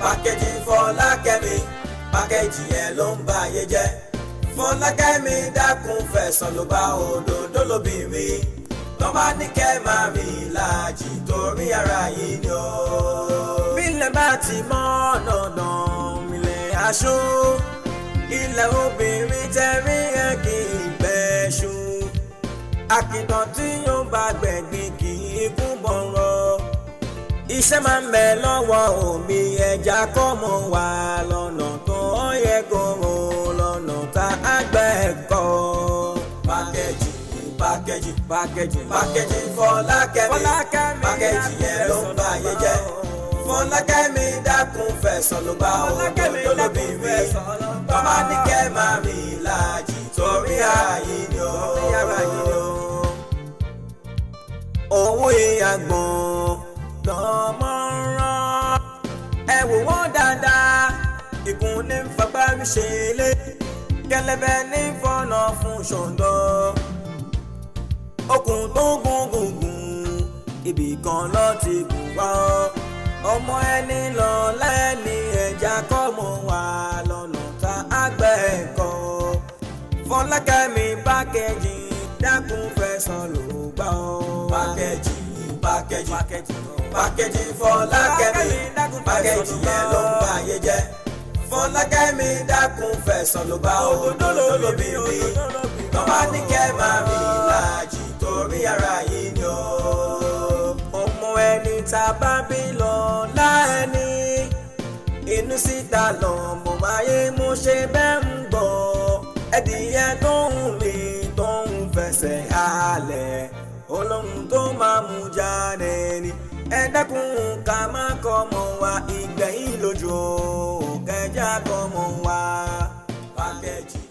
Packaging Folakemi, packaging yẹn ló ń ba ayé jẹ́. Folakemi dákun fẹ̀sán ló bá òdòdó lóbìnrin. Tọ́ba ní kẹ́ máa rìn láàjì torí ara yìí ni ó. Bílẹ̀ bá ti mọ́ dandan ilẹ̀ aṣọ. Ilẹ̀ obìnrin tẹ̀rí ẹ̀ kì í bẹ́ ṣú. Àkìtàn tí yóò bá gbẹ̀gbìn kì í kú bọ̀rọ̀. Iṣẹ́ máa ń bẹ lọ́wọ́ omi ẹja kọ́ mọ́ wá lọ́nà tó yẹ kó rò lọ́nà tá a gbẹ́ kọ́. Packaging Folakemi, packaging yẹn ló ń bá ayé jẹ́. Folakemi dákun fẹ̀sán ló bá òdòdó lóbìnrin. Tọ́ba ní kẹ́ máa rìn láàjì torí ààyè ni ó. Owó ìyàgbọ́n tọmọràn ẹ wò wọ́n dáadáa ikùn ní fagbárí ṣe lé kẹlẹbẹ ní fọnà fún ṣòǹdọ okùn tó gùn ibì kan lọ ti gùn wá ọmọ ẹni lọ lẹ́ni ẹja kọ́ mọ́ wá lọ́nà tá a gbẹ́ kọ́. Folakemi packaging dákun fẹ̀sán ló gbà ọ́. Packaging Folakemi, packaging yẹn ló ń bá ayé jẹ́. Folakemi dákun fẹ̀sán ló bá òdòdó lóbìnrin. Tọ́ba ní kẹ́ máa rìn láàjì torí ara yìí ni ó. Ọmọ ẹni tá a bá bí lọ láẹni inú síta lọ mo máyé mo ṣe bẹ́ẹ̀ ń gbọ́. Ẹdìyẹ tó ń rìn tó ń fẹsẹ̀ halẹ̀ olóhùn tó máa mú jáde ni. Ẹ dákun ká má kọ́ mọ́ wa ìgbẹ̀yìn lójú kẹjá kọ́ mọ́ wa. Packaging.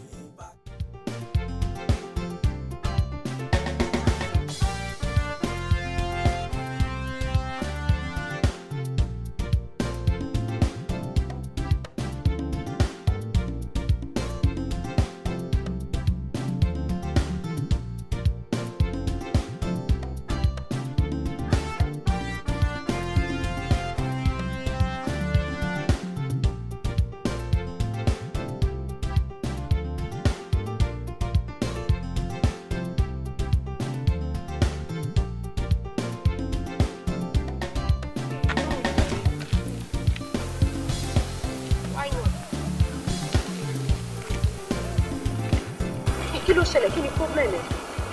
Kí ló ṣẹlẹ̀? Kí ni problem ẹ̀?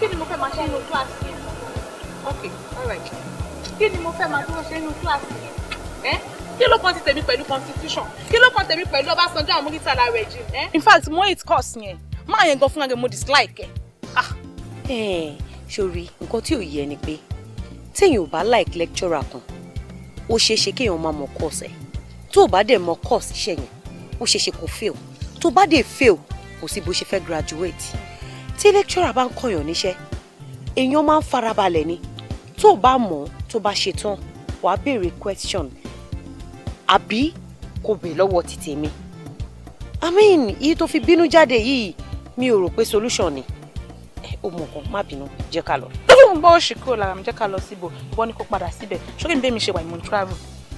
Kí ni mo fẹ́ máa ṣe nínú kíláàsì? Okay, all right. Kí ni mo fẹ́ máa dúró ṣe nínú kíláàsì? Kí ló kàn ti tèmi pẹ̀lú constitution? Kí ló kàn tèmi pẹ̀lú Ọbásanjọ́ Amúrítàlá regime? In fact, mo hate course yẹn. Máa yẹn gan fún ẹgbẹ́ mo dislike ẹ̀. Ṣorí nǹkan tí ò yẹ ni pé téèyàn ò bá like lecturer kan ó ṣeé ṣe kéèyàn máa mọ course ẹ̀. Tó o bá dẹ̀ mọ course iṣẹ́ yẹn ó ṣeé ṣe kó fail. Tó bá dẹ̀ fail kò sí bó ṣe fẹ́ graduate. Tí lecturer bá ń kọ́yàn níṣẹ́ èèyàn máa ń farabalẹ̀ ni. Tó o bá mọ̀ tó bá ṣe tán wàá béèrè question àbí kò béèrè lọ́wọ́ ti tèmi. I mean iye tó fi bínú jáde yìí mi ò rò pé solution ni. Ó mọ̀ kan má bínú jẹ́ ká lọ. Tó ń bọ́ òṣì kúrò lára mi jẹ́ ká lọ síbò ìwọ ni kò padà síbẹ̀. Ṣé kí n bẹ́ẹ̀ mi ṣe wà ìmọ̀ travel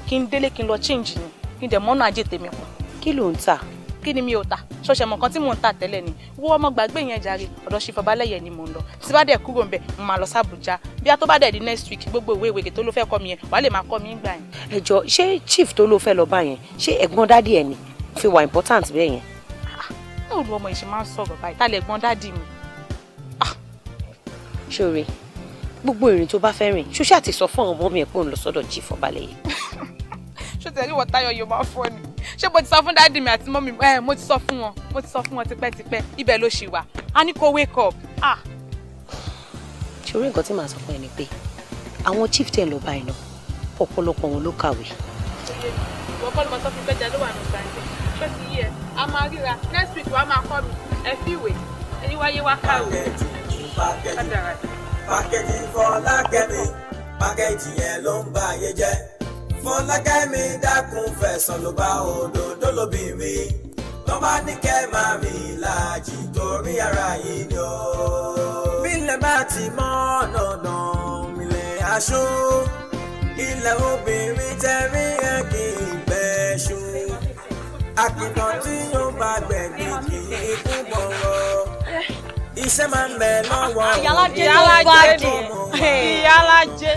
kí n délé kí n lọ change ni kí n dẹ̀ mọ́nà ajé tèmi pọ̀. Kí ló ń tà? Kí ni mi ò tà? Ṣọ̀ṣẹ̀ mọ̀ kan tí mò ń tà tẹ́lẹ̀ ni. Wo ọmọ gbàgbé yẹn jàre ọ̀dọ̀ ṣe Fọbalẹ́yẹ ni mò ń lọ. Tí bá dẹ̀ kúrò ńbẹ̀ mo máa lọ sí Àbújá. Bí a tó bá dẹ̀ di next week gbogbo ìwé ìwé tó ló fẹ́ kọ́ mi yẹn wàá lè máa kọ́ mi gbà yẹn. Ẹ jọ̀ọ́ ṣé chief tó ló fẹ́ lọ bá yẹn ṣé ẹ̀gbọ́n dádì ẹ̀ ni fi wà important bẹ́ẹ̀ yẹn? Mo ru ọmọ ìṣe máa ń sọ̀rọ̀ báyìí tá lè gbọ́n dádì mi. Ṣoore gbogbo ìrìn tó bá fẹ́ rìn ṣóṣà ti sọ fún ọmọ mi ẹ̀ pé òun lọ sọ́dọ̀ chief Fọbalẹ́yẹ. Ṣó tẹ̀lé wọ Táyọ̀ yóò máa fọ́ ni. Ṣé mo ti sọ fún dádì mi àti mọ́mì mo ti sọ fún wọn tipẹ́tipẹ́ ibẹ̀ ló ṣì wà. A ní kó wake up. Ṣoore nǹkan tí màá sọ fún ẹ ni pé àwọn chief tẹ̀ lọ bá iná ọ̀pọ̀lọpọ̀ wọn ló kàwé. Ìwọ kọ́ ló máa sọ fún ìgbẹ́jà ló wà ní gbàǹdẹ̀. Ṣé ti yí ẹ? A máa ríra next week wàá máa kọ́ mi. Ẹ fi ìwé ẹni wáyé wá kàwé. Packaging Folakemi, packaging yẹn ló ń bá ayé jẹ́. Folakemi dákun fẹ̀sán ló bá òdòdó lóbìnrin. Tọ́ba ní kẹ́ máa rìn láàjì torí ara yìí ni ó. Bílẹ̀ bá ti mọ́ dandan ilẹ̀ aṣọ. ilẹ̀ obìnrin tẹ̀rí ẹ̀ kì í bẹ́ ṣú àkìtàn tí yóò bá gbẹ̀gbì kì í kú bọ̀rọ̀ iṣẹ́ máa ń bẹ lọ́wọ́ ìyálàjẹ.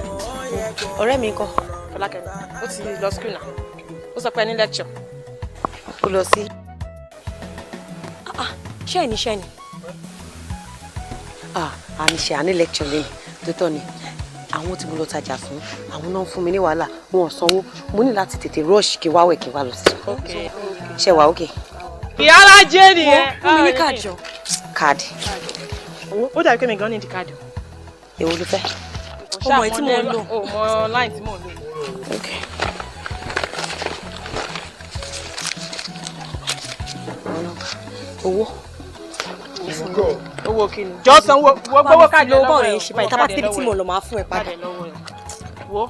ọ̀rẹ́ mi ńkọ́. Folakemi ó ti lọ school náà ó sọ pé ní lecture. ó lọ sí. ṣẹ́ni àmì ṣe àní lecture lẹ́yìn tó tọ́ ni àwọn tí mo lọ tajà fún àwọn náà ń fún mi ní wàhálà wọn ò sanwó mo ní láti tètè rush kí wá wẹ̀ kí wá lọ sí. ṣe wà ókè. ìyálàjẹ nìyẹn. fún mi ní káàdì o. káàdì. ó dàbí pé mi gan ní di káàdì. èwo ló fẹ́. ọmọ ẹ tí mo ń lò. ọmọ line tí mo ń lò. owó. owó kí ni. jọ sanwó gbowó káàdì lọ́wọ́ bọ́ọ̀rù yẹn ṣe báyìí tábà débi tí mo lọ máa fún ẹ padà. wo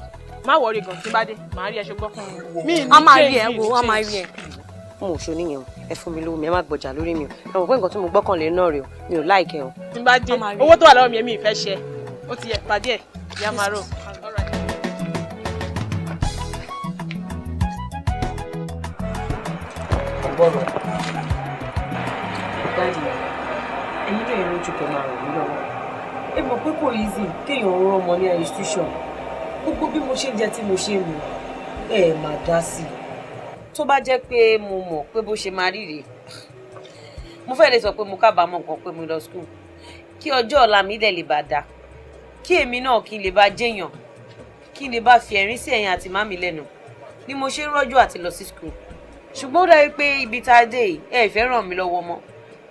má wọrí gan tí bá dé màá rí ẹ ṣe gbọ́ fún mi. a máa rí ẹ wo a máa rí ẹ. mo ò ṣo níyẹn o ẹ fún mi lówó mi ẹ má gbọjà lórí mi o ẹ mọ̀ pé nǹkan tí mo gbọ́kànlé náà rè o mi ò láìkẹ́ o. tí bá dé owó tó wà lọ́wọ́ mi èmi ìfẹ́ ṣe ó ti yẹ pàdé ẹ̀ ìyá máa rò. ẹ̀yin náà lójú kẹ máa ràn mí lọ́wọ́ ẹ mọ̀ pé kò easy kéèyàn rán ọmọ ní institution gbogbo bí mo ṣe ń jẹ tí mo ṣe ń mu ẹ máa dá sí i tó bá jẹ́ pé mo mọ̀ pé bó ṣe máa rí rèé mo fẹ́ lè sọ pé mo kábàámọ̀ nǹkan pé mo lọ school kí ọjọ́ ọ̀la mi dẹ̀ lè bá dáa kí èmi náà kí n lè bá jẹ́yàn kí n lè bá fi ẹ̀rín sí ẹ̀yin àti màmí lẹ́nu ni mo ṣe ń rọ́jú àti lọ sí school ṣùgbọ́n ó dàbí pé ibi tá a dé yìí ẹ ìfẹ́ ràn mí lọ́wọ́ mọ́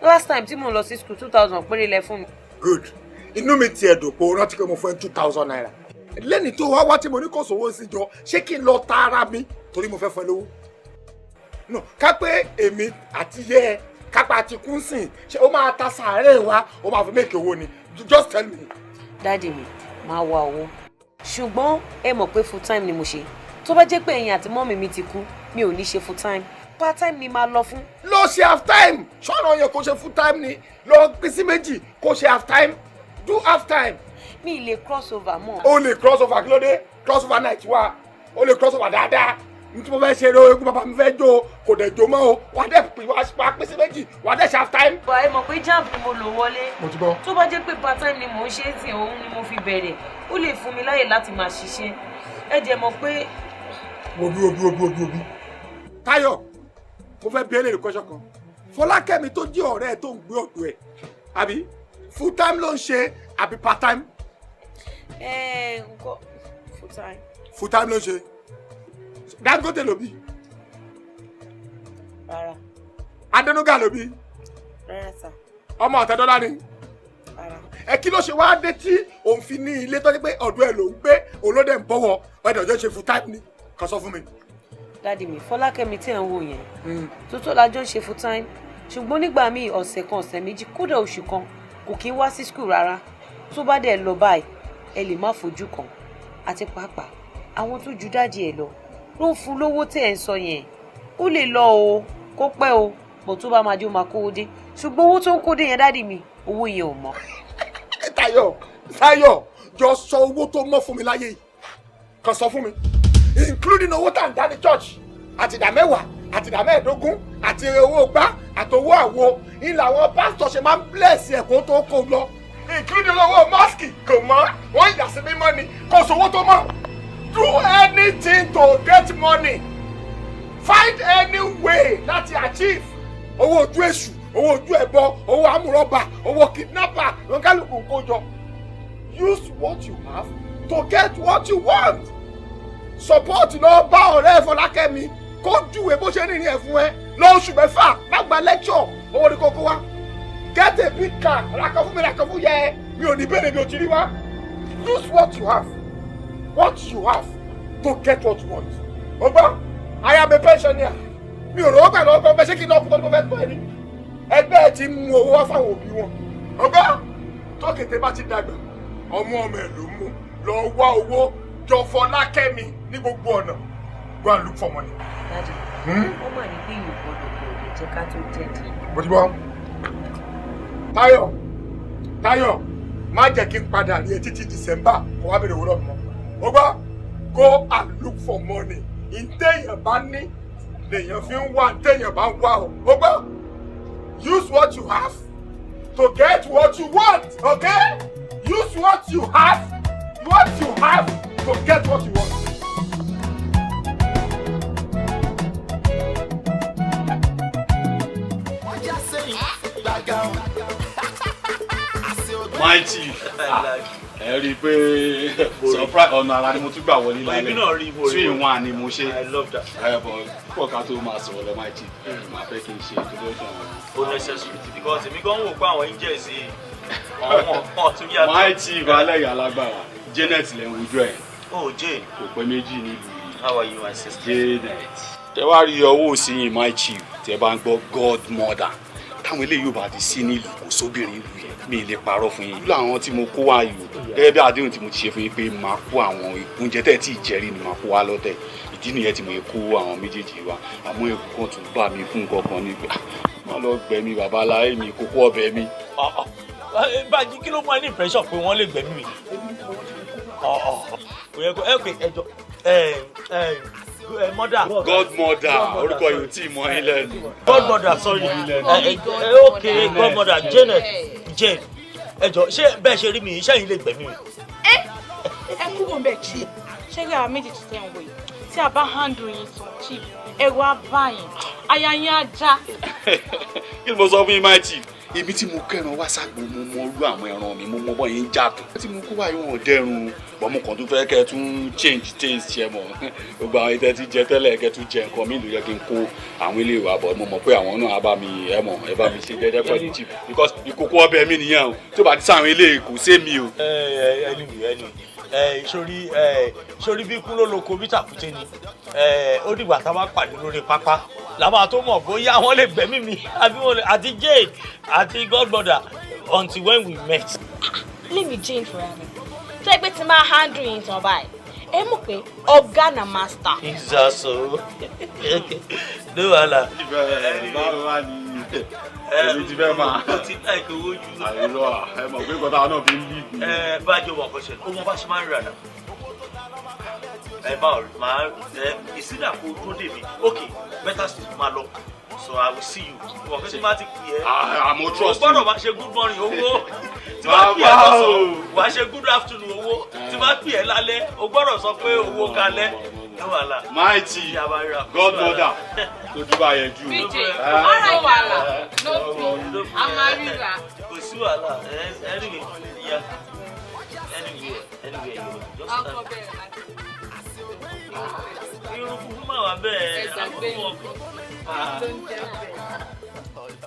last time tí mo lọ sí school 2000 péré lẹ fún mi. good inú mi tiẹ̀ dùn pé o rántí pé mo fún ẹ 2000 naira lẹ́ni tó wá tí mo ní kò sówó sí jọ ṣé kí n lọ ta ara mi torí mo fẹ́ fún ẹ lówó. no ká pé èmi àti yẹ ẹ kápá àti kún sìn ṣé o máa ta sàárè wa o máa fi méèkì owó ni just tell me. dáàdì mi máa wá owó ṣùgbọ́n ẹ mọ̀ pé full time ni mo ṣe tó bá jẹ́ pé ẹ̀yin àti mọ́mì mi ti kú mi ò ní ṣe full time part time ni máa lọ fún. lọ ṣe half time ṣọ́nà yẹn kó ṣe full time ni lọ pín sí méjì kó ṣe half time do half time. mi lè cross over mọ́. o lè cross over kí ló dé cross over night wa o lè cross over dáadáa n tí mo fẹ́ ṣe eré ogun bàbá mi fẹ́ jó kò dẹ̀ jó mọ́ o wà á dẹ̀ pín sí méjì wà á dẹ̀ ṣe half time. bọ̀ ẹ mọ̀ pé jamb ni mo lò wọlé. mo ti bọ́. tó bá jẹ́ pé part time ni mò ń ṣe é sìn òun ni mo fi bẹ̀rẹ̀ ó lè fún mi láyè láti máa ṣiṣẹ́ ẹ jẹ́ mọ̀ pé. obi Táyọ̀ mo fẹ́ bí ẹlẹ́rìí kọ́ṣọ́ kan Fọlákẹ́mi tó jẹ́ ọ̀rẹ́ ẹ̀ tó ń gbé ọ̀dọ̀ ẹ̀ àbí full time ló ń ṣe àbí part time. nǹkan full time. full time ló ń ṣe Dangote ló bí. rárá. Adénúgà ló bí. rárá sà. ọmọ Ọ̀tẹ́dọ́lá ni. rárá. ẹ kí ló ṣe wá dé tí òun fi ní ilé tó ní pé ọ̀dọ̀ ẹ̀ ló ń gbé òun ló dẹ̀ ń bọ̀wọ̀ ọ̀dọ̀ ọjọ́ ṣe full time ni kàn sọ fún mi. dáàdì mi Fọlákẹ́mi tí ẹ̀ ń wò yẹn tó lájọ́ ń ṣe full time ṣùgbọ́n nígbà míì ọ̀sẹ̀ kan ọ̀sẹ̀ méjì kódà oṣù kan kò kí ń wá sí school rárá tó bá dẹ̀ lọ báyìí ẹ lè má fojú kan àti pàápàá àwọn tó ju dáàdì ẹ̀ lọ ló ń fún lówó tẹ̀ ń sọ yẹn ó lè lọ o kó pẹ́ o bọ̀ tó bá máa dé ó máa kówó dé ṣùgbọ́n owó tó ń kó dé yẹn dáàdì mi owó yẹn ò mọ́. Táyọ̀ jọ sọ owó tó mọ́ fún mi láyé yìí kan sọ fún mi including owó tá à ń dá ní church àti ìdá mẹ́wàá àti ìdá mẹ́ẹ̀ẹ́dógún àti owó gbá àti owó àwo ilà àwọn pásítọ̀ ṣe máa ń bless ẹ̀kọ́ tó kó lọ including owó mosque kò mọ́ wọ́n yà sí mímọ́ ni kò sówó tó mọ́ do anything to get money find any way láti achieve owó ojú èṣù owó ojú ẹ̀bọ owó amúrọ̀bà owó kidnapper lọ́kàlùkù kó jọ use what you have to get what you want support lọ bá ọ̀rẹ́ Fọlákẹ́mi kó júwe bó ṣe rìnrìn ẹ̀ fún ẹ lóṣù mẹ́fà má gba lecture owó ní kókó wá get a big car ràkàn fún yẹ mi ò ní bèrè mi ò ti rí wá use what you have to get what you want ọgbọ́n I am a pensioner mi ò rówó pẹ̀lú ọgbọ́n bẹ́ẹ̀ ṣé kí n lọ́ọ́ kó tó fẹ́ tó ẹ ní ẹgbẹ́ ẹ ti mú owó wá fáwọn òbí wọn ọgbọ́n tó kété bá ti dàgbà ọmọ ẹ̀ ló mú lọ wá owó jọ Fọlákẹ́mi ní gbogbo ọ̀nà go and look for money. dáàdì ó mà ní pé ìlú gbọdọ̀ kò lè jẹ́ ká tó jẹ́ kí. bó ti bọ́ Táyọ̀ má jẹ́ kí n padà rí ẹ títí December kó wá bèrè owó lọ́dún mọ́ ó gbọ́ go and look for money. Ìtẹ̀yàn bá ní lèèyàn fi ń wá ìtẹ̀yàn bá ń wá o. Ó gbọ́, use what you have to get what you want, okay? Use what you have to get what you want. My chief, ẹ rí i pé surprise ọ̀nà ara ni mo tún gbà wọlé lálẹ́ tí ìwọ̀n ni mo ṣe púpọ̀ ká tó máa sọ̀rọ̀ lọ my chief máa fẹ́ kí n ṣe introduction. ó necessary because èmi gan wò pé àwọn angels yìí ọmọ tún yàtọ̀. My chief alẹ́ yà lágbára Janet lẹ́ ń wùdú ẹ̀. Oh Jane. kò pẹ́ méjì nílùú yìí. How are you my sister? Janet. tẹ wá rí ọwọ́ òsì yìí my chief tẹ bá ń gbọ́ godmother táwọn eléyìí ò bá ti sí nílùú kò sóbìnrin ìlú yẹn mi lè parọ́ fún yín. ìlú àwọn tí mo kó wá yìí gẹ́gẹ́ bí àdéhùn tí mo ti ṣe fún yín pé máa kó àwọn oúnjẹ tẹ́ tí ì jẹ́rí ni máa kó wá lọ́tẹ̀ ìdí nìyẹn tí mo kó àwọn méjèèjì wá àmọ́ èkó kan tún bá mi fún nǹkan ní pé wọ́n lọ gbẹ̀mí babaláyé mi kókó ọbẹ̀ mi. báyìí kí ló mú ẹ ní impression pé wọ́n lè gbẹ̀mí mi. kò yẹ kó ẹjọ́ mother. Godmother orúkọ yóò tí ì mọ yín lẹ́nu. Godmother sorry okay Godmother Janet Jane ẹjọ ṣé bẹ́ẹ̀ ṣe rí mi iṣẹ́ yìí lè gbẹ̀mí mi. ẹ kúrò bẹ́ẹ̀ chief ṣé rí àwọn méjì tó tẹ̀ ń wò yìí tí a bá handle yín tán chief ẹ̀rọ abáyìn aya yín á já. kí ni mo sọ fún yín my chief èmi tí mo kẹran wá ságbó mo mọ orú àwọn ẹran mi mo mọ bọ́ yín jà tó tí mo kó wáyé wọn dẹrùn bọ́n mo kàn tún fẹ́ kẹ́ tún change taste ṣe mọ̀ gbogbo àwọn ìtẹ́ ti jẹ tẹ́lẹ̀ kẹ́ tún jẹ nǹkan mi ló yẹ kí n kó àwọn ilé ìwà bọ̀ mo mọ̀ pé àwọn náà bá mi ẹ bá mi ṣe jẹ́jẹ́ pẹ̀lú chief because ìkókó ọbẹ̀ mi nìyẹn o tí ó bá ti sáwọn ilé kò sé mi o. sórí bí kúrò lóko bí tàkúté ni ó dìgbà tá a bá pàdé lórí pápá làwọn tó mọ̀ bóyá wọ́n lè gbẹ̀mí mi àbí wọ́n lè àti Jane àti Godmother until when we met. Leave me Jane for me tó ẹgbẹ́ tí máa handle yín tán báyìí ẹ mọ̀ pé ọ̀gá na master. ìsàsọ ló wà lá. báwo wá ní èmi ti fẹ́ máa. ó ti láì kó owó jù. àìrọ̀ ẹ mọ̀ pé kọ́tà náà fi ń bí ìgbì. bájọ wọn kò ṣe ó wọn bá ṣe máa ń rà náà. báwo máa ìsídà kó dúró dè mí okay better still máa lọ so I will see you. wọ́n fẹ́ tí máa ti pè é. àmọ́ trust me. o gbọ́dọ̀ máa ṣe good morning owó tí máa pè é lọ́sàn-án wàá ṣe good afternoon owó tí máa pè é lálẹ́ o gbọ́dọ̀ sọ pé owó kalẹ́ ní wàhálà. Mighty Godmother lójú bá yẹ jù. ọ̀rọ̀ wàhálà lókun amárìrà. kò sí wàhálà anyway ìyá anyway ọkọ bẹ̀rẹ̀ láti. irun kúkú máa wà bẹ́ẹ̀ àkókò ọkọ. ló ń jẹ́ bẹ́ẹ̀.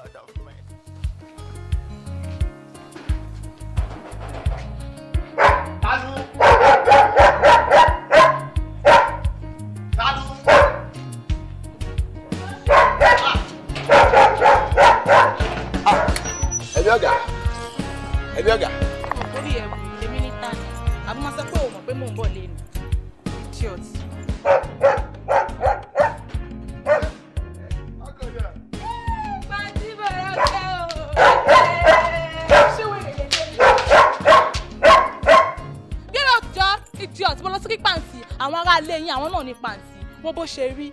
ẹbí ọ̀gá. orí ẹ̀rù èmi ní tani àbí máa sọ pé o mọ̀ pé mò ń bọ̀ lẹ́nu idiot. idiot mo lọ sí kí pàǹtí àwọn ará ilé yín àwọn náà ní pàǹtí wọn bó ṣe rí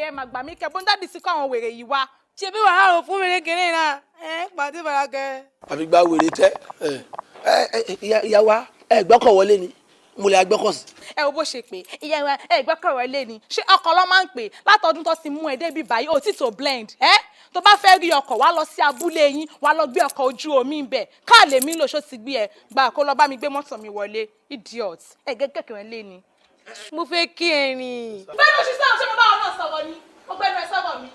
ẹ mà gbà mí kẹ bó ń dáàdì sí kó àwọn wèrè yìí wá ṣe bí wàhálà ò fún mi ní kinní náà pàǹtí bàrà kẹ. àfi gba wèrè tẹ ìyá wa ẹ gbọ́kọ̀ wọlé ni mo lè agbọ́kọ̀ sí. ẹ wo bó ṣe pé ìyá wa ẹ gbọ́kọ̀ wọlé ni ṣé ọkọ̀ ló máa ń pè látọdún tó ti mú ẹ débi báyìí ò tí tó blend tó bá fẹ́ rí ọkọ̀ wá lọ sí abúlé yín wá lọ gbé ọkọ̀ ojú omi ń bẹ̀ káà lè mí lò ṣó ti gbé ẹ gbà kó lọ bá mi gbé mọ́tò mi wọlé idiot ẹ gẹ́gẹ́ rẹ lé ni. mo fẹ́ kí ẹ rìn. bẹ́ẹ̀ ló ṣe sáà ṣé mo bá ọ náà sọ̀rọ̀ ni mo gbẹ́ ẹnu ẹ sọ̀rọ̀ mi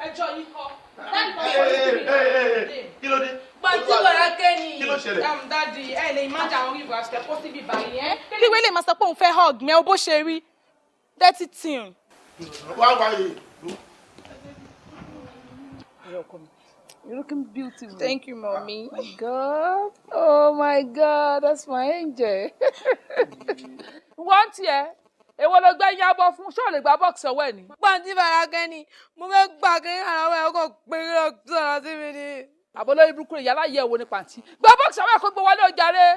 ẹjọ́ yìí kọ́ kí ló dé. pàtí bọ̀dá kẹ́ni kí ló ṣẹlẹ̀. dáàdi ẹ lè má jà àwọn rí ìbò àṣẹ kó síbi báyìí ẹ. kí wẹ́lẹ̀ máa sọ pé òun fẹ́ hug mi ẹ bó ṣe rí dirty thing. wá wáyé. You're looking beautiful. Thank you, mommy. Oh my God. Oh my God, that's my angel. Wọ́n tiẹ̀ èwo ló gbẹ́ yábọ̀ fún ṣó lè gba bọ́ọ̀sì ọwọ́ ẹ̀ ni. pàǹtí bàrà kẹ́ni mo fẹ́ gbà kí àwọn ẹ̀ kò pé sọ̀rọ̀ sí mi ni. àbọ̀lọ́ ibùkú rẹ̀ yálà yẹ̀ wò ní pàǹtí. gba bọ́ọ̀sì ọwọ́ ẹ̀ kó gbé wọlé ọjà rẹ̀.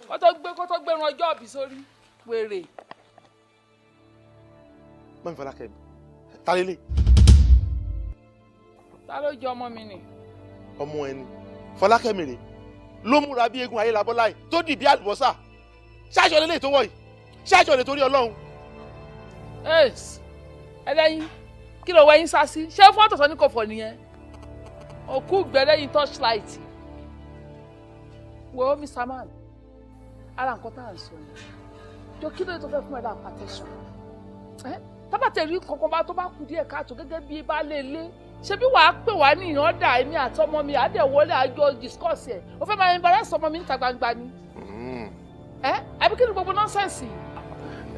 kó tó gbé ran ọjọ́ òbí sórí wèrè. mọ́mí Fọlákẹ́mi ta lélẹ̀. ta ló jẹ ọmọ mi nì. ọmọ ẹni Fọlákẹ́mi rè ló múra bí eégún ayélabọ́lá yìí tó dì bí àlùbọ́sà ṣáàṣọ lélẹ̀ tó wọ̀ yìí ṣáàṣọ lè torí Ọlọ́run. ẹlẹ́yin kí ló wẹ́yìn sá sí ṣé fọ́tò sọ ní kò fọ̀ nìyẹn òkú gbẹlẹ́yìn torchlight wo Mr. Man ara nǹkan tá à ń sọ yìí jọ kí ló tó fẹ́ fún ẹ láà pàtẹ́sán tábàtẹ̀ rí kankan bá tó bá kù díẹ̀ káàtó gẹ́gẹ́ bí bá lè lé ṣé bí wàá pè wá ní ìyànda èmi àti ọmọ mi àdẹ̀wọlé àjọ discuss ẹ̀ ó fẹ́ máa embarrass ọmọ mi níta gbangba ni àbí kí ni gbogbo nọ́ọ̀sẹ̀nsì yìí.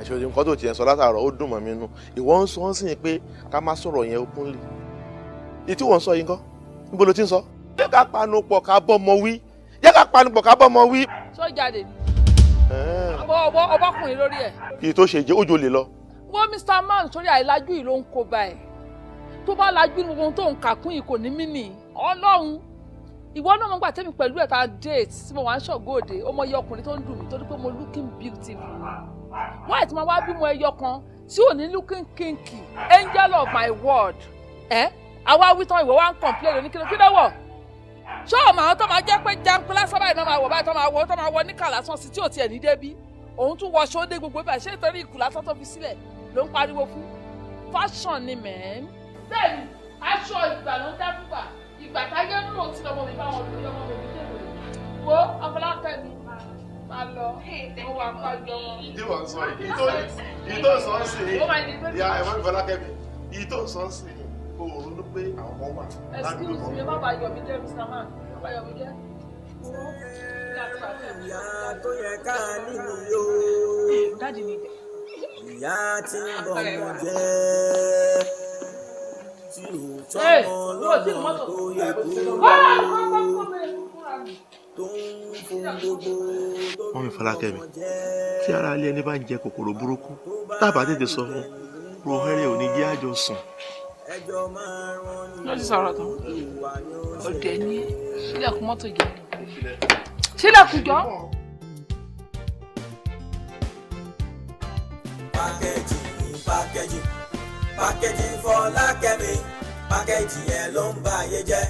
ẹ̀ṣẹ̀ òjò nǹkan tó tiẹ̀ sọ látàárọ̀ ó dùn mọ́ mi nù ìwọ ń sọ ọ́n sì pé ká má sọ̀rọ̀ yẹn openly ìtí wọ́n ń sọ yìí ńkọ́ níbo ló ti ń sọ. jẹ́ ká panu pọ̀ ká bọ́mọ wí jẹ́ ká panu pọ̀ ká bọ́mọ wí. sọ jáde ni ọbọkùnrin lórí ẹ̀. kì í tó ṣe jẹ́ ojú lè lọ. wọ́n Mr. Man sórí àìlájú yìí ló ń kó bá ẹ̀ tó bá lajú ní gbogbo ohun tó ń kà kún yìí kò ní mí nì Ọlọ́run ìwọ náà mo gbà tẹ́mi pẹ̀lú ẹ̀ tá a date tí mo wà ń ṣọ̀góòdè ọmọ iye ọkùnrin tó ń dùn mí torí pé mo looking beautiful wọ́n àti máa wá bímọ ẹyọ kan tí ò ní looking kinky angel of my word àwa wí tán ìwọ wá ń complain ní kí ló wọ̀ ṣé ọmọ àwọn tó máa jẹ́ pé jankun lásán báyìí náà máa wọ̀ báyìí tó máa wọ níkà lásán sí tí ò tiẹ̀ ní débi òun tún wọ ṣódé gbogbo ibà ṣé nítorí ìkù lásán tó fi sílẹ̀ ló ń pariwo fún fashion ni mẹ́ẹ́n. bẹ́ẹ̀ni aṣọ ìgbà ló ń dá fúgbà ìgbà táyé ń lò tí ọmọ mi bá wọn lò ọmọ mi dé wo Fọlákẹ́mi máa lọ mo wà pàjọ wọn. ìdí wọn sọ yìí tó sọ ń sè é ìyá ẹ̀wọ̀n Fọlákẹ́mi ìyí tó sọ ń sè é kò ronú pé àwọn ọmọ wà. excuse me má bàa yọ mí jẹ́ Mr. Man má bàa yọ mí jẹ́. ìyá tó yẹ ká nínú yó. dáàdì mi dẹ̀. ìyá tí ń bọ̀ mọ̀ jẹ́ tí ò tọ́mọ lọ́nà tó yẹ kó tó ń fún gbogbo. mọ́mí Fọlákẹ́mi tí ara ilé ẹni bá ń jẹ kòkòrò burúkú tábà tètè sọ fún rohẹ́rẹ́ òní jẹ́ àjọ sùn. ló ti sọ̀rọ̀ tán ọ̀dẹ̀ ní sílẹ̀kùn mọ́tò jẹ́ sílẹ̀kùn jọ. pákéjì Fọlákẹ́mi pákéjì yẹn ló ń ba ayé jẹ́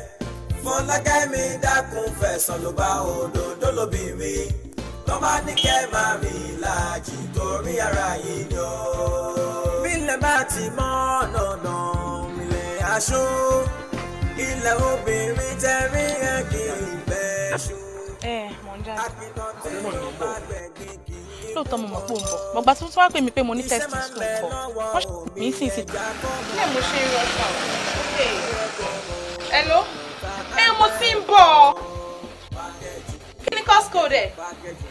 Fọlákẹ́mi dákun fẹ̀sán ló bá òdòdó lóbìnrin tó bá ní kẹ́ máa rìn láàjì torí ara yìí ni ó. bílẹ̀ bá ti mọ́ ọ̀nà ilẹ̀ aṣọ ilẹ̀ obìnrin tẹ̀rí ẹ̀ kì í bẹ́ ṣú. mọ̀ ń jáde. lóòótọ́ mo mọ̀ pé ó ń bọ̀ gbọ̀ngbà tó tún wá pè mí pé mo ní test school kọ̀ wọ́n ṣe mí sí sí. ilé mo ṣe ń rọ́ṣà o. hello mo ti ń bọ̀ kí ni cost code ẹ̀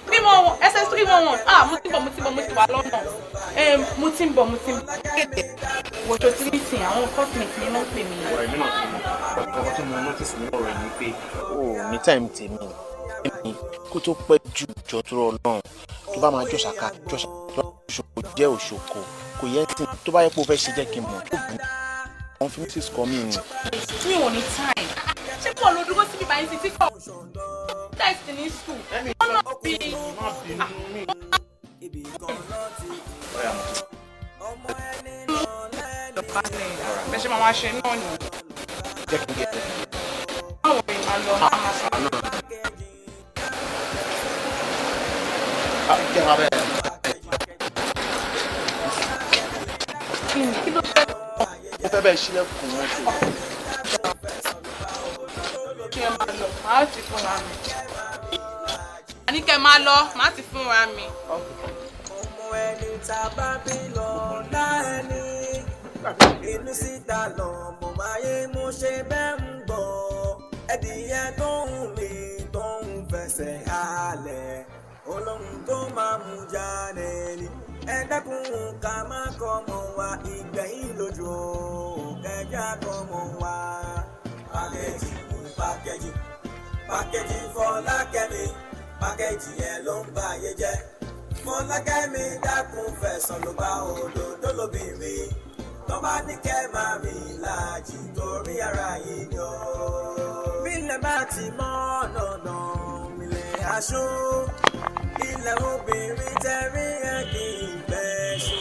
311 SS311 mo ti wà lọ́nà mo ti ń bọ̀ wòṣò tí ní sìn àwọn cosmate ni wọ́n pè mí. ọ̀rẹ́ mi náà ti mọ̀ ọkọ̀ tí mo notice ní ọ̀rọ̀ ẹ̀ ni pé ó ní time tèmi kó tó pẹ́ jù jọ tó rọ náà tó bá máa jọ̀ṣàká òṣòkò jẹ́ òṣòkò kò yẹ tí tó bá yẹ pé o fẹ́ ṣe jẹ́ kí n mọ̀ tó bù wọ́n fi mrs kọ́ mi ni. mi ò ní time ṣé kò ló dúró síbi báyìí sí tí kò test ní school wọ́n náà bí bẹ́ẹ̀ ṣe máa wá ṣe náà ni. jẹ́ kí n gẹ̀ ẹ́. báwo ni màá lọ máa sọ. jẹ́ wá bẹ́ẹ̀. kí ló fẹ́. mo fẹ́ bẹ́ẹ̀ sílẹ̀kùn wọn tó. kí ẹ máa lọ màá ti fúnra mi. àní kẹ́ máa lọ màá ti fúnra mi. ọmọ ẹni tá a bá bí lọ dá ẹni inú síta lọ mo máa yé mo ṣe bẹ́ẹ̀ ń gbọ́ ẹdìyẹ tó ń mi tó ń fẹsẹ̀ halẹ̀ olóhùn tó máa mú jáde ni ẹ dákun ká má kọ́ mọ́ wa ìgbẹ̀yìn lójú kẹjá kọ́ mọ́ wa. pákéjì Fọlákẹ́mi pákéjì yẹn ló ń ba ayé jẹ́ Fọlákẹ́mi dákun fẹ̀sán ló bá òdòdó lóbìnrin tó bá ní kẹ́ máa rìn láàjì torí ara yìí ni ó. bílẹ̀ bá ti mọ́ ọ̀nà ilẹ̀ aṣọ ilẹ̀ obìnrin tẹ̀rí ẹ̀ kì í bẹ́ẹ̀ ṣe.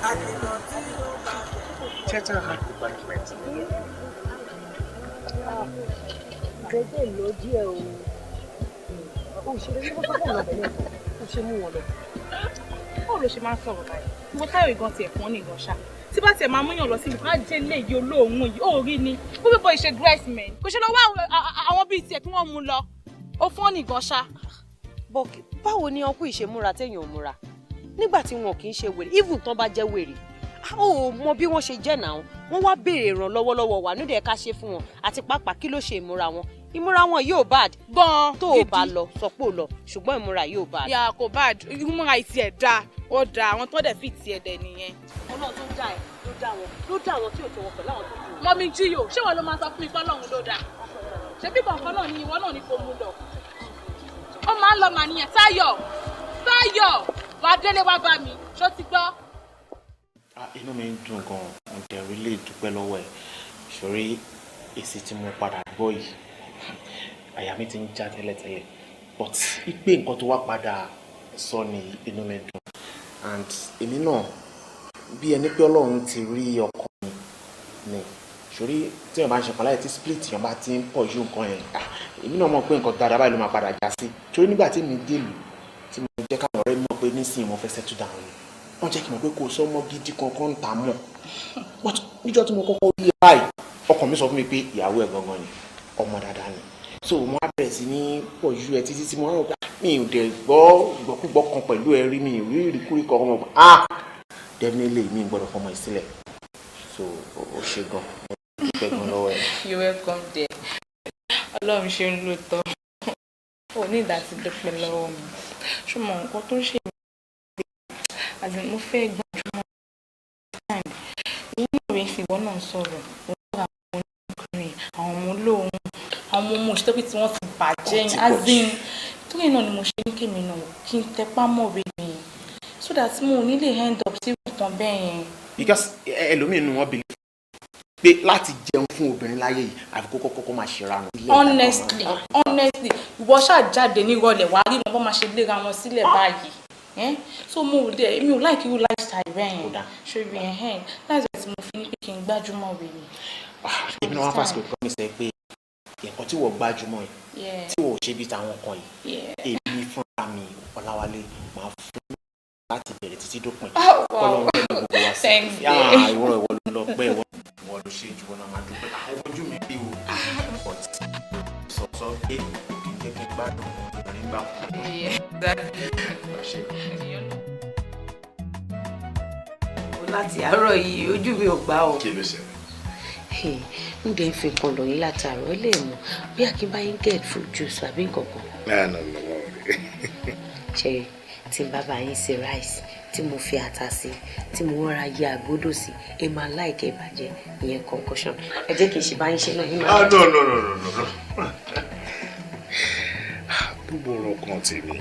àkìtàn tí ó bá Chetan had the banquet. Gẹ́gẹ́ ló díẹ̀ o. Òṣèré ní kókó náà bẹ̀rẹ̀ kó ṣe mú wọn lọ. Báwo ló ṣe máa ń sọ̀rọ̀ báyìí? Mo táyọ̀ ìgan tiẹ̀ fún ọ́ ní ìgan ṣá. Tí bá tiẹ̀ máa múyàn lọ sí ìlú, á jẹ́ léyìí olóòórùn yìí, ó rí ni. Ó fi bọ́ ìṣe dress men. Kò ṣe lọ wá àwọn bíi tiẹ̀ kí wọ́n mú lọ. Ó fún ọ́ ní ìgan ṣá. Bọ́kì, báwo ni ọkùnrin ṣe múra téèyàn múra? Nígbà tí wọn kì í ṣe wèrè, even tán bá jẹ́ wèrè. Ó mọ bí wọ́n ṣe jẹ́ náà. Wọ́n wá béèrè ìrànlọ́wọ́ lọ́wọ́ wa nídìí ká ṣe fún wọn àti pàápàá kí ló ṣe ìmúra wọn. Ìmúra wọn yóò bad. Gan tó o bá lọ sọ pé o lọ ṣùgbọ́n ìmúra yóò bad. Yà kò bad. Ìmúra ìtì ẹ̀ dáa. Ó dáa. Àwọn tó dẹ̀ fi ìtì ẹ̀ dẹ̀ nìyẹn. Ọlọ́run tó dá ẹ̀ ló dá wọn tí ò tó wọn pẹ̀lú àwọn tó kù. Mọ́mí Jíyò, ṣé wọn ló máa sọ fún mi pé Ọlọ́run ló dáa? Ṣebí kọ̀ọ̀kan náà ni ìwọ náà ní kò mú lọ. Ó máa ń lọ màá nìyẹn. Táyọ̀ wàá délé wá bá mi. Ṣó ti gbọ́? Inú mi ń dùn gan-an, mo dẹ̀ rí lè dúpẹ́ lọ́wọ́ ẹ̀. Ṣorí èsì tí mo padà gbọ́ yìí, àyà mi ti ń já tẹ́lẹ̀tẹ́lẹ̀. But ìpè nǹkan tó wá padà sọ ni inú mi dùn. And èmi náà, bí ẹni pé Ọlọ́run ti rí ọkàn mi ni. Ṣorí tí èèyàn bá ń ṣe kan láì tí split èèyàn bá ti ń pọ̀ ju nǹkan yẹn. Èmi náà mọ̀ pé nǹkan dáadáa báyìí ló máa padà já sí. Ṣorí nígbà tí mi délùú, tí mo jẹ́ káwọn ọ̀rẹ́ mọ̀ pé nísìnyí mo fẹ́ settle down ni. Wọ́n jẹ́ kí n mọ̀ pé kò sọ́mọ gidi kankan ń ta mọ̀. But níjọ́ tí mo kọ́kọ́ rí báyìí, ọkàn mi sọ fún mi pé ìyàwó ẹ̀ gangan ni, ọmọ dáadáa ni. So mo á bẹ̀rẹ̀ sí ní pọ̀ ju ẹ títí tí mo rán ọ̀gá. Mi ò dẹ̀ gbọ́ ìgbọ́kúgbọ́ kan pẹ̀lú ẹ rí, mi ò rí ìrìkúrí kan ọmọ. Definitely mi gbọ́dọ̀ fọmọ ìsílẹ̀. So ó ṣe gan. Mo dúpẹ́ gan lọ́wọ́ ẹ. You welcome there. Ọlọ́run ṣe ń lò tọ́. Ó ní ìdásí dúpẹ́ lọ́wọ́ mi. Ṣùgbọ́n nǹkan tó ń ṣe mí mo fẹ́ gbọ́njúmọ́ time. Ìyẹn náà rí ìfìwọ́ náà sọ̀rọ̀. Mo ń ra àwọn oníkùnrin, àwọn ọmọ olóhùn, àwọn ọmọ òṣìṣẹ́ tí wọ́n ti bàjẹ́ azin. Torí náà ni mo ṣe ní kémi náà kí n tẹpá mọ́wé mi. So that mo ò ní lè end up sí ìtàn bẹ́ẹ̀ yẹn. Because ẹlòmíín nu wọn believe pé láti jẹun fún obìnrin láyé yìí àfi kókó máa ṣe ra wọn. Honestly ìwọ ṣáà jáde ní ìrọ̀lẹ́ wàá rí wọn bá máa ṣe léra wọn sílẹ̀ báyìí. So mo ò dé mi ò like irú lifestyle bẹ́ẹ̀ yẹn ṣe rí ẹ̀ láti ẹ̀ tí mo fi ní pé kí n gbájúmọ̀ wẹ̀ ni. Èmi náà wá fásitì promise ẹ pé nǹkan tí wọ́n gbájúmọ̀ yìí tí wọ́n ṣe bí táwọn kan yìí èmi fúnra mi Ọláwálé máa fún láti bẹ̀rẹ̀ títí dópin kọ́lọ́run ní gbogbo wa sí ìwọ ló lọ pẹ́ ìwọ ló ṣe jù wọn náà máa dúpẹ́ àwọn ojú mi bí o but sọ pé kí n jẹ́ kí n gbádùn ìrìn gbà láti àárọ̀ yìí ojú mi ò gbà ọ́. kí ló ṣẹlẹ̀? Ń dẹ̀ ń fi nǹkan lọ yín látàárọ̀ lè mọ̀ bí akínbáyé get fruit juice àbí nǹkan kan. Ṣé tí n bá bá yín ṣe rice tí mo fi ata sí tí mo rọra yẹ àgbódò sí ẹ máa láìkẹ́ ìbàjẹ́ ìyẹn concussion ẹ jẹ́ kí n ṣe bá yín ṣe náà yín máa. No. Gbogbo ọ̀rọ̀ kan tèmi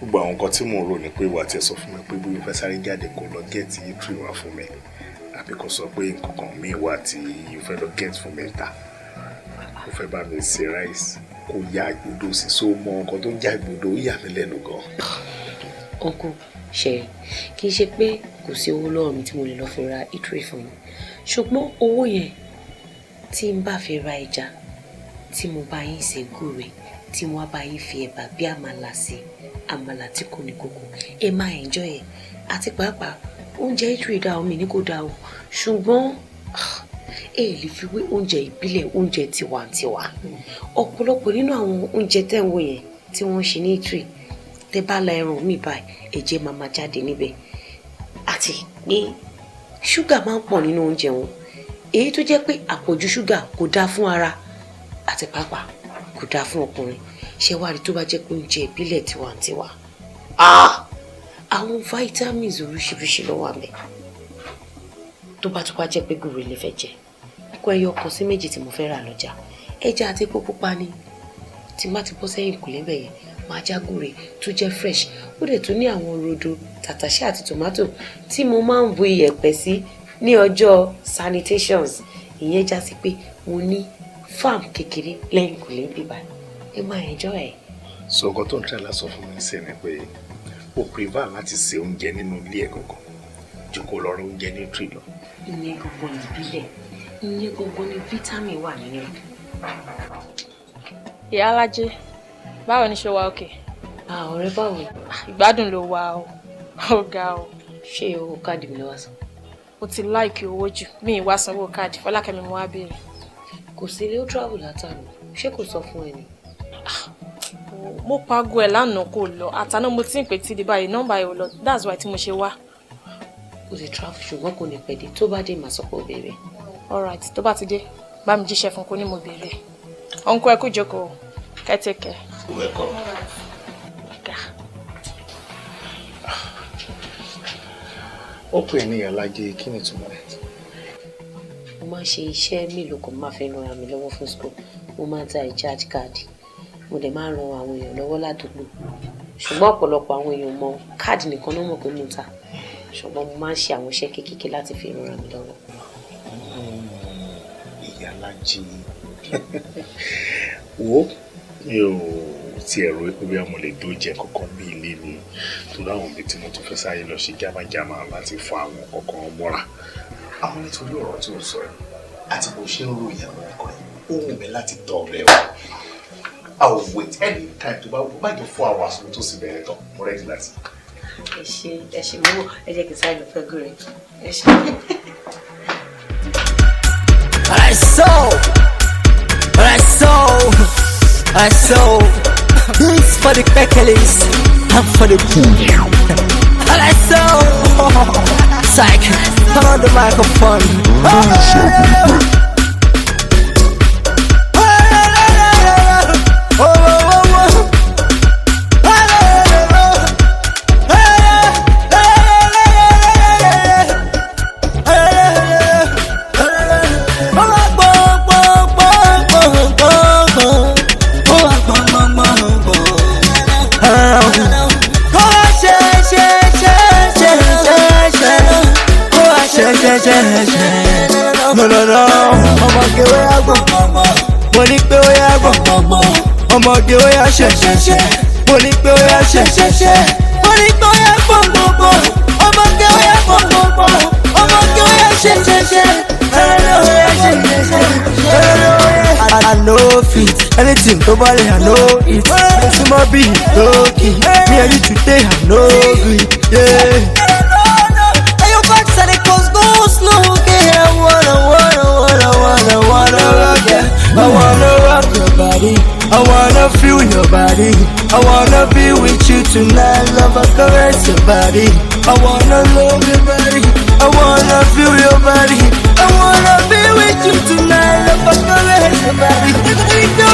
gbogbo àwọn nǹkan tí mo rò ní pé ìwà tí ẹ sọ fún mi pé bóyá fẹ́ sáré jáde kó lọ gẹ̀ẹ́tì ìtú ìwà fún mi àbí kò sọ pé nǹkan kan mi wà tí yóò fẹ́ lọ gẹ̀ẹ́tì fún mi ta kò fẹ́ bá mi ṣe rice kó ya àgbòdo sí so mọ nǹkan tó ń já àgbòdo ó yà mí lẹ́nu gan. Uncle ṣe kì í ṣe pé kò sí owó lọ́wọ́ mi tí mo lè lọ fi ra eatery fún mi ṣùgbọ́n owó yẹn tí n bá fi ra ẹja tí mo bá yín ṣe gúre tí mo bá yín fi ẹ̀bà bí àmàlà sí àmàlà tí kò ní kókó ẹ máa enjoy ẹ̀ àti pàápàá oúnjẹ eatery dá omi ní kò dá o ṣùgbọ́n ẹ lè fi wé oúnjẹ ìbílẹ̀ oúnjẹ tiwantiwa ọ̀pọ̀lọpọ̀ nínú àwọn oúnjẹ tẹ́ ń wò yẹn tí wọ́n ṣe ní eatery tẹ́ bá la ẹran mi báyìí ẹ̀jẹ̀ máa máa jáde níbẹ̀ àti pé ṣúgà máa ń pọ̀ nínú oúnjẹ wọn èyí tó jẹ́ pé àpọ̀jù ṣúgà kò dáa fún ara àti pàápàá kò dáa fún ọkùnrin ṣé wàá rí tó bá jẹ́ pé oúnjẹ ìbílẹ̀ tiwantiwa àwọn vitamins oríṣiríṣi ló wà ńbẹ̀ tó bá tún wá jẹ́ pé gùrè lè fẹ́ jẹ kó ẹyọ kan sí méjì tí mo fẹ́ rà lọ́jà ẹja àti epo pupa ni tí má ti bọ́ sẹ́yìn kù lẹ́bẹ̀ yẹn máa já gùrè tó jẹ́ fresh ó dẹ̀ tún ní àwọn rodo tàtàṣé àti tomato tí mo máa ń bu iyẹ̀pẹ̀ sí ní ọjọ́ sanitations ìyẹn já sí pé mo ní farm kékeré lẹ́yìn kù lẹ́bí báyìí ẹ máa enjoy ẹ̀. So nǹkan tó ń try láti sọ fún mi sí ni pé o prefer láti ṣe oúnjẹ nínú ilé ẹ̀ gangan ju kó lọ ra oúnjẹ ní tree lọ. Ìyẹn gangan ní ìbílẹ̀, ìyẹn gangan ní vitamin wà nínú ẹ̀. Ìyá Alájẹ, báwo ni ṣe wà òkè? Ọ̀rẹ́ báwo? Ìgbádùn ló wà o, ó ga o. Ṣé owó káàdì mi ló wá san? O ti láìkì owó jù, mi ì wá sanwó káàdì, Fọlákẹ́mi mo wá béèrè. Kò sí ilé ó travel látàrí, ṣé kò sọ fún ẹ ni? Mo pago ẹ̀ lánàá kò lọ, àtàná mo ti ń pè tí di báyìí, nọ́mbà ẹ̀ ò lọ, that's why tí mo ṣe wá. O ti travel ṣùgbọ́n kò ní pẹ́ dé, tó bá dé màá sọ pé ó béèrè. Alright, tó bá ti dé, bá mi jíṣẹ́ fún kó ní mo béèrè. Ọ̀nkú ẹ kú jókòó, kẹ́tẹ́kẹ́. Welcome. Ó pè ní Alájẹ kí ni túmọ̀ rẹ̀? Mo máa ń ṣe iṣẹ́ mélòó kan máa fẹ́ ran mi lọ́wọ́ fún school. Mo máa ń ta recharge card. Mo dẹ̀ máa ń ran àwọn èèyàn lọ́wọ́ ládùúgbò. Ṣùgbọ́n ọ̀pọ̀lọpọ̀ àwọn èèyàn mọ káàdì nìkan ló mọ̀ pé mo ta. Ṣùgbọ́n mo máa ń ṣe àwọn iṣẹ́ kékeré láti fi ran mi lọ́wọ́. Ìyá Alájẹ. Wo mi ò tiẹ̀ rò pé bí mo lè dóúnjẹ kankan bí ilé mi tó láwọn ibi tí mo tún fẹ́ sáré lọ ṣe jámájámá láti fún àwọn kankan mọ́ra. Àwọn nítorí ọ̀rọ̀ tí ó sọ ẹ̀ àti bó ṣe ń ro ìyàwó ẹ̀kọ́ yìí ó wù mí láti tọ́ ọbẹ̀ wa. I will wait any time tó bá jọ 4 hours ló tó sì bẹ̀rẹ̀ tán mo rẹ́dí láti. Ẹ ṣe mú ẹ jẹ́ kí n sáré lọ fẹ́ gúrẹ́. Ẹ ṣe. I saw this for the peckless and for the poor. And I saw psych, turn on the microphone. No, ọmọge ó yá gbọ̀n, mo ní pé ó yá gbọ̀n, ọmọge ó yá ṣẹ̀ṣẹ̀ṣẹ̀, mo ní pé ó yá ṣẹ̀ṣẹ̀ṣẹ̀, mo ní pé ó yá gbọ̀n, ọmọge ó yá gbọ̀n, ọmọge ó yá ṣẹ̀ṣẹ̀ṣẹ̀, ó yá ṣẹ̀ṣẹ̀ṣẹ̀. I know fit anything tó bá lè I know it, mo sì mọ bí lókì, me and you today I know it, yeah. Slow, yeah, I wanna rock your body, I wanna feel your body, I wanna be with you tonight, love and caress your body, I wanna love your body, I wanna feel your body, I wanna be with you tonight, love and caress your body. No.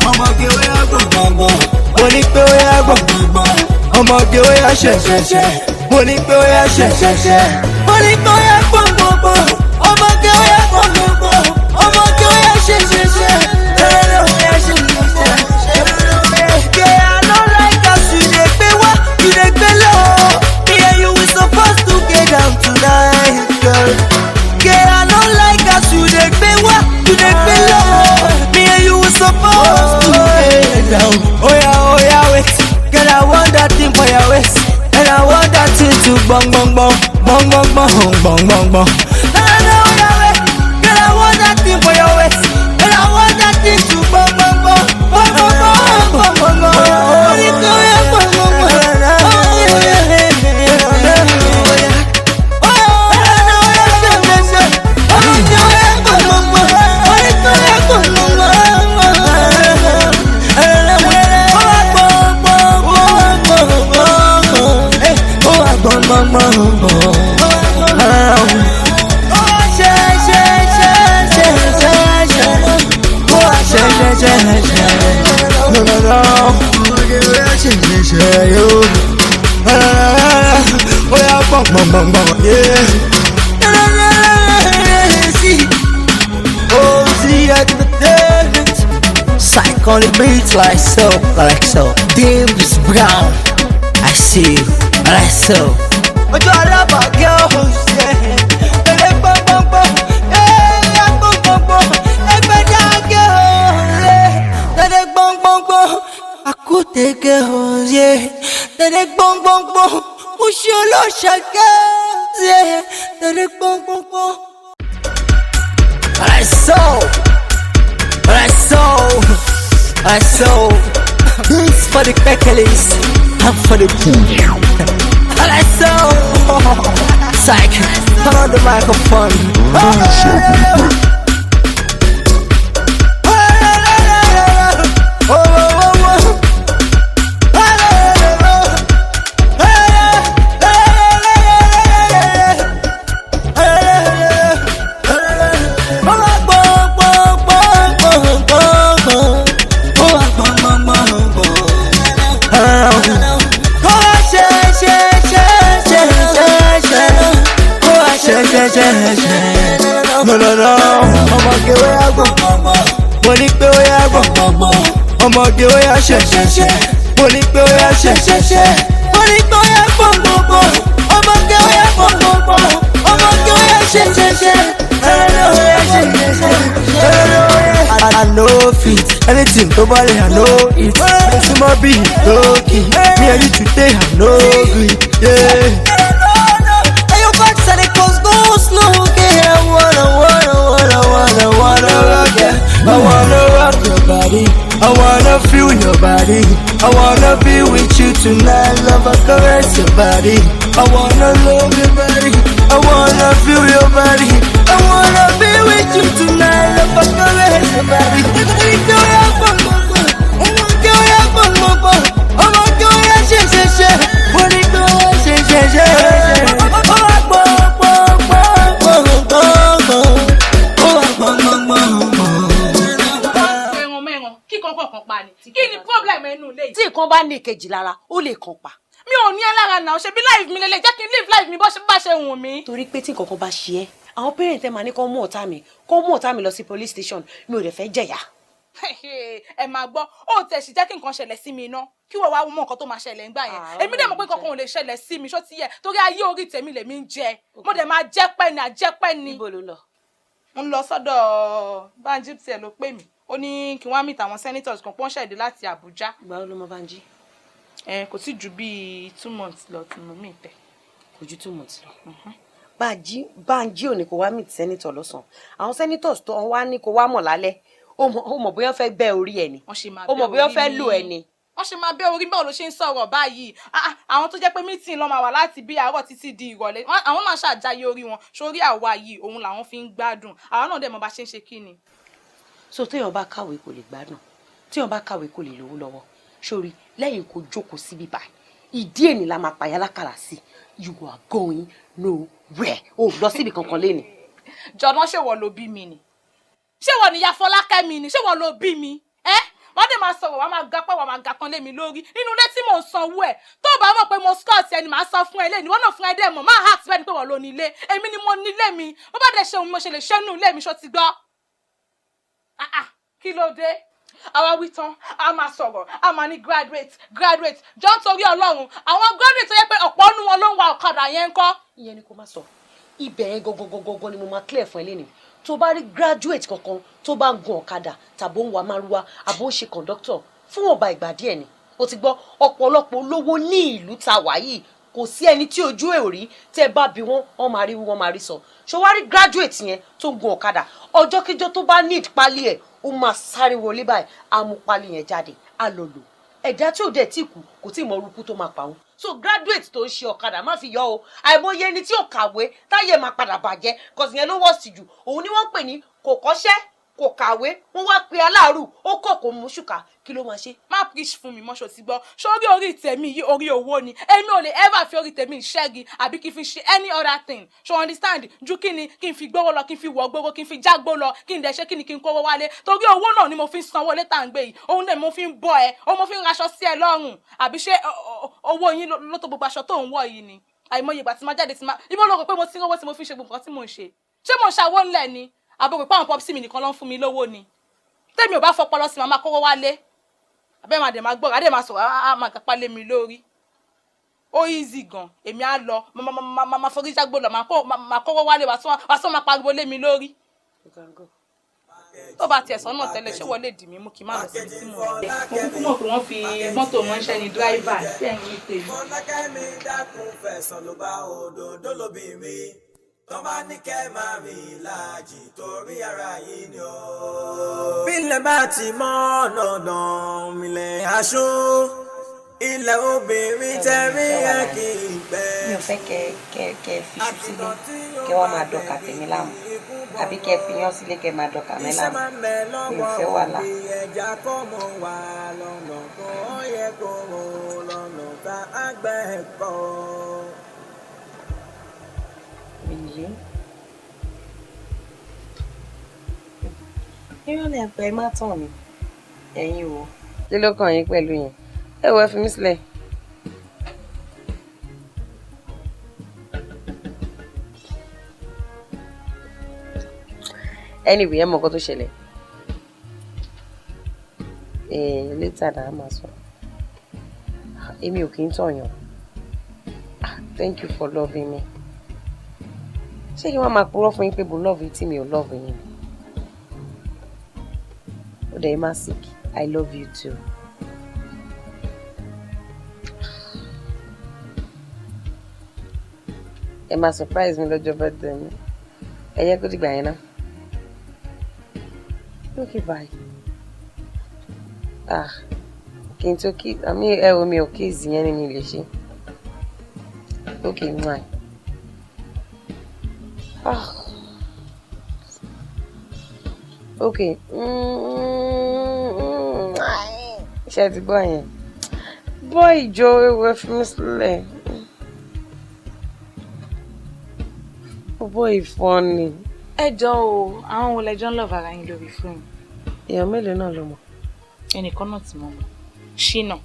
Ọmọge ó yá gbọ̀n, mo ní pé ó yá gbọ̀n. Ọmọge ó yá ṣẹ̀ṣẹ̀ṣẹ̀, mo ní pé ó yá ṣẹ̀ṣẹ̀ṣẹ̀, mo ní pé ó yá gbọ̀n. Ọmọge ó yá gbọ̀n, ọmọge ó yá ṣẹ̀ṣẹ̀ṣẹ̀, ó yá ṣẹ̀ṣẹ̀ṣẹ̀. Yeah, I no like as you dey gbé wá, you dey gbé lọ. Me and you we supposed to get down tonight, girl. Yeah, I no like as you dey gbé wá, you dey gbé lọ. Me and you we supposed to get down. Oh yeah, wait. Girl, I want that thing for your waist, and I want that thing to bong bong bong, bong bong bong, bong bong bong. Oh yeah, wait. Girl, I want that thing for your waist, and I want that thing to bong bong bong, bong bong bong, bong bong bong. Oh yeah, bong bong bong. on the beat like so, like so. James Brown, I see you, like so. Ojo alaba girls, yeah. Tele bom bom bom, yeah, bom bom bom. Egbeda girls, yeah. Tele bom bom bom. Akute girls, yeah. Tele bom bom bom. Musholo girls, yeah. Tele bom bom bom. I saw. This for the pecklist, I'm for the pool. I saw. Psych, turn on the microphone. No. Ọmọge ó yá gbọ̀n. Mo ní pé ó yá gbọ̀n. Ọmọge ó yá ṣẹ̀ṣẹ̀ṣẹ̀. Mo ní pé ó yá ṣẹ̀ṣẹ̀ṣẹ̀. Mo ní pé ó yá gbọ̀n. Ọmọge ó yá gbọ̀n. Ọmọge ó yá ṣẹ̀ṣẹ̀ṣẹ̀. I know fit anything to body I know it. It's my be lucky. Me and you today I know it. Yeah. And your back said it goes slow. Yeah, I wanna rock ya. I wanna rock your body. I wanna feel your body. I wanna be with you tonight. Love and caress your body. I wanna love your body. I wanna feel your body. I wanna be with you tonight. Love and caress your body. Kí ni problem ẹnu ilé yìí? Tí nǹkan bá ní ìkejì lára ó lè kàn pa. Mi ò ní ẹ lára náà ṣe bí life mi lélẹ̀ jẹ́ kí n live life mi bó ṣe wù mí. Torí pé tí nǹkan kan bá ṣe ẹ́ àwọn parent ẹ máa ní kó mú ọ̀tá mi lọ sí police station mi ò dẹ̀ fẹ́ jẹ̀yà. Ẹ máa gbọ́ ó tẹ̀ sí jẹ́ kí nǹkan ṣẹlẹ̀ sí mi iná kí wọ́n wá mọ̀ nǹkan tó máa ṣẹlẹ̀ ńgbà yẹn èmi dẹ̀ mọ̀ pé nǹkan kan ò lè ṣẹlẹ̀ sí mi ṣó ti yẹ torí ayé orí tèmi lèmi ń jẹ mo dẹ̀ máa jẹ́pẹ́ ni àjẹ́pẹ́ ni. Níbo ló lọ? Mo ń lọ sọ́dọ̀ Banji tiẹ̀ ló pè mí ó ní kí wọ́n meet àwọn senators kan pọ́n ṣẹ̀dé láti Abuja. Ìgbà wo ló mọ Banji? Kò sí ju bíi 2 months lọ tí mo meet ẹ̀. Kò ju 2 months lọ. Banji ò ní kó wá meet senator lọ́sàn àwọn senators tó wá ní kó wá mọ̀ lálẹ́ ó mọ̀ bóyá fẹ́ bẹ́ orí ẹ̀ ni ó mọ̀ bóyá fẹ́ lò ẹ̀ ni. Wọ́n ṣe máa bẹ́ orí báwo ló ṣe ń sọ̀rọ̀ báyìí àwọn tó jẹ́ pé meeting ló máa wà láti bí àárọ̀ títí di ìrọ̀lẹ́ àwọn náà ṣàjáyé orí wọn sórí àwa yìí òun làwọn fi ń gbádùn àwọn náà dẹ̀ mọ̀ bá ṣe ń ṣe kí ni. So téèyàn bá kàwé kò lè gbádùn téèyàn bá kàwé kò lè lówó lọ́wọ́ sórí lẹ́yìn kó jókòó síbí báyìí ìdí èní la máa pàyà lákàrà sí you are going nowhere o lọ síbi kankan lẹ́ni. Jọ̀dán ṣé wọ́n ló bí mi ni ṣé wọ́n ní ìyá Fọlákẹ́mi ni ṣé wọ́n ló bí mi wọ́n dẹ̀ máa sọ̀rọ̀ wọ́n máa gapá wọ́n máa gàkan lé mi lórí nínú ilé tí mò ń sanwó ẹ̀ tó bá mọ̀ pé mo scott ẹni màá sọ fún ẹ lẹ́ni wọ́n náà fún ẹ dẹ̀ mọ̀ máa hàt bẹ́ẹ̀ ni pé wọ́n ló ní ilé èmi ni mo ní ilé mi bó bá dẹ̀ ṣe òun mo ṣe lè ṣe nínú ilé mi ṣó ti gbọ́. Kí ló dé àwa wí tán a máa sọ̀rọ̀ a máa ní graduate jọ ń torí Ọlọ́run àwọn graduate tó yẹ pé ọ̀pọ̀ nínú wọn ló ń wa ọ̀kadà yẹn ń kọ́. Ìyẹn ni kò má sọ ibẹ̀ yẹn gangan ni mo máa clear fún ẹ lẹ́ni tó bá rí graduate kankan tó bá ń gun ọ̀kadà tàbó ń wa márúwá àbó ń ṣe conductor fún ọba ìgbà díẹ̀ ni o ti gbọ́ ọ̀pọ̀lọpọ̀ olówó ní ìlú ta wà yìí kò sí ẹni tí ojú ẹ̀ ò rí tẹ́ bá bí wọ́n máa rí wọ́n máa rí sọ ṣó wá rí graduate yẹn tó ń gun ọ̀kadà ọjọ́ kíjọ́ tó bá need pálí ẹ̀ ó máa sáré wọlé báyìí á mú pálí yẹn jáde á lọ lò ẹ̀dá tí ò dẹ̀ tí kù kò tí ì mọ orúkú tó máa pa òun so graduate tó ń ṣe ọ̀kadà má fi yọ o àìmọye ẹni tí ò kàwé táyé máa padà bàjẹ́ kọ̀sì yẹn ló wọ́ sí jù òun ni wọ́n pè ní kò kọ́ṣẹ́ kò kàwé wọ́n wá pe aláàrù ó kọ̀ kò mú ṣùkà kí ló máa ṣe. má preach fún mi mọ́ṣọ́ ti gbọ́ sórí orí tèmi yìí orí owó ni èmi ò lè ever fi orí tèmi ṣẹ́gi àbí kí n fi ṣe any other thing so understand ju kí ni kí n fi gbówó lọ kí n fi wọ̀ gbówó kí n fi jágbó lọ kí n dẹ̀ ṣe kí ni kí n kówó wálé torí owó náà ni mo fi ń sanwó létà ń gbé yìí òun náà mo fi ń bọ́ ẹ òun mo fi ń raṣọ sí ẹ lọ́rùn àbí ṣé owó yín ló tó gbogbo aṣọ tó ń wọ̀ yìí ni àìmọye ìgbà tí máa jáde tí máa ibo ló rò pé mo ti ń rówó tí mo fi ń ṣe gbogbo nǹkan tí mò ń ṣe ṣé mo ń ṣàwó ńlẹ̀ ni àbúrò pé àwọn pọ́pì sí mi nìkan ló ń fún mi lówó ni tèmi ò bá fọpọlọ sí màmá kówó wálé abẹ́ máa dẹ̀ máa gbọ́ adé máa sọ̀rọ̀ á máa kápá lé mi lórí ó easy gan èmi á lọ máa forí jágbó lọ máa kówó wálé wàá sọ máa pariwo lé mi lórí tó bá tiẹ̀ sọ́nà tẹ́lẹ̀ ṣé wọ́n lè dì mí mú kí n má lọ síbi tí mo lọ. mo kúkú mọ̀ pé wọ́n fi mọ́tò ránṣẹ́ ní dráìvà tí ẹ̀ ń rí tèmi. Fọlákẹ́mi dákun fẹ̀sán ló bá òdòdó lóbìnrin tó bá ní kẹ́ máa rìn láàjì torí ara yìí ni ó. bílẹ̀ bá ti mọ́ dandan ilẹ̀ aṣọ ilẹ̀ obìnrin tẹ̀rí ẹ̀ kì í pẹ́. mi ò fẹ́ kẹ́ fiṣu sílé kẹ́ wá máa dọ̀kà tèmi láàmú àbí kẹ́ fi yán sílé kẹ́ máa dọ̀kà mẹ́ láàmú mi ò fẹ́ wàhálà. ẹja kọ́ mọ wà lọ́nà kan yẹ kó rò lọ́nà tá a gbẹ́ kọ́. Really? Ìrọ̀lẹ́ ẹ̀pẹ́ má tàn mí ẹ̀yin o. Kí ló kàn yín pẹ̀lú yẹn? Ẹ wo ẹ fi mí sílẹ̀. Anyway, ẹ mọ nǹkan tó ṣẹlẹ̀. Later náà máa sọ. Èmi ò kì í tọ̀yàn. Thank you for loving me. Ṣé kí wọ́n máa purọ́ fún yín pé mo love yín tí mi ò love yín? Ó dẹ̀ má sick. I love you too. Ẹ máa surprise mi lọ́jọ́ birthday mi. Ẹ yẹ kó dìgbà yẹn náà. Okay, bye. Kí n tó kí àmì ẹ wo mi ò kíìsì yẹn ní mi lè ṣe. Okay, mwah. Okay. Ṣé ti gbọ́ yẹn? Bọ́ ìjọ ewé fún mi sílẹ̀. Bọ́ ìfọ́ni. Ẹ jọ o, àwọn wo lẹjọ́ ń lọ ara yín lórí fóònù? Èèyàn mélòó náà ló mọ̀? Ẹnìkan náà tí mo mọ̀. Ṣínà.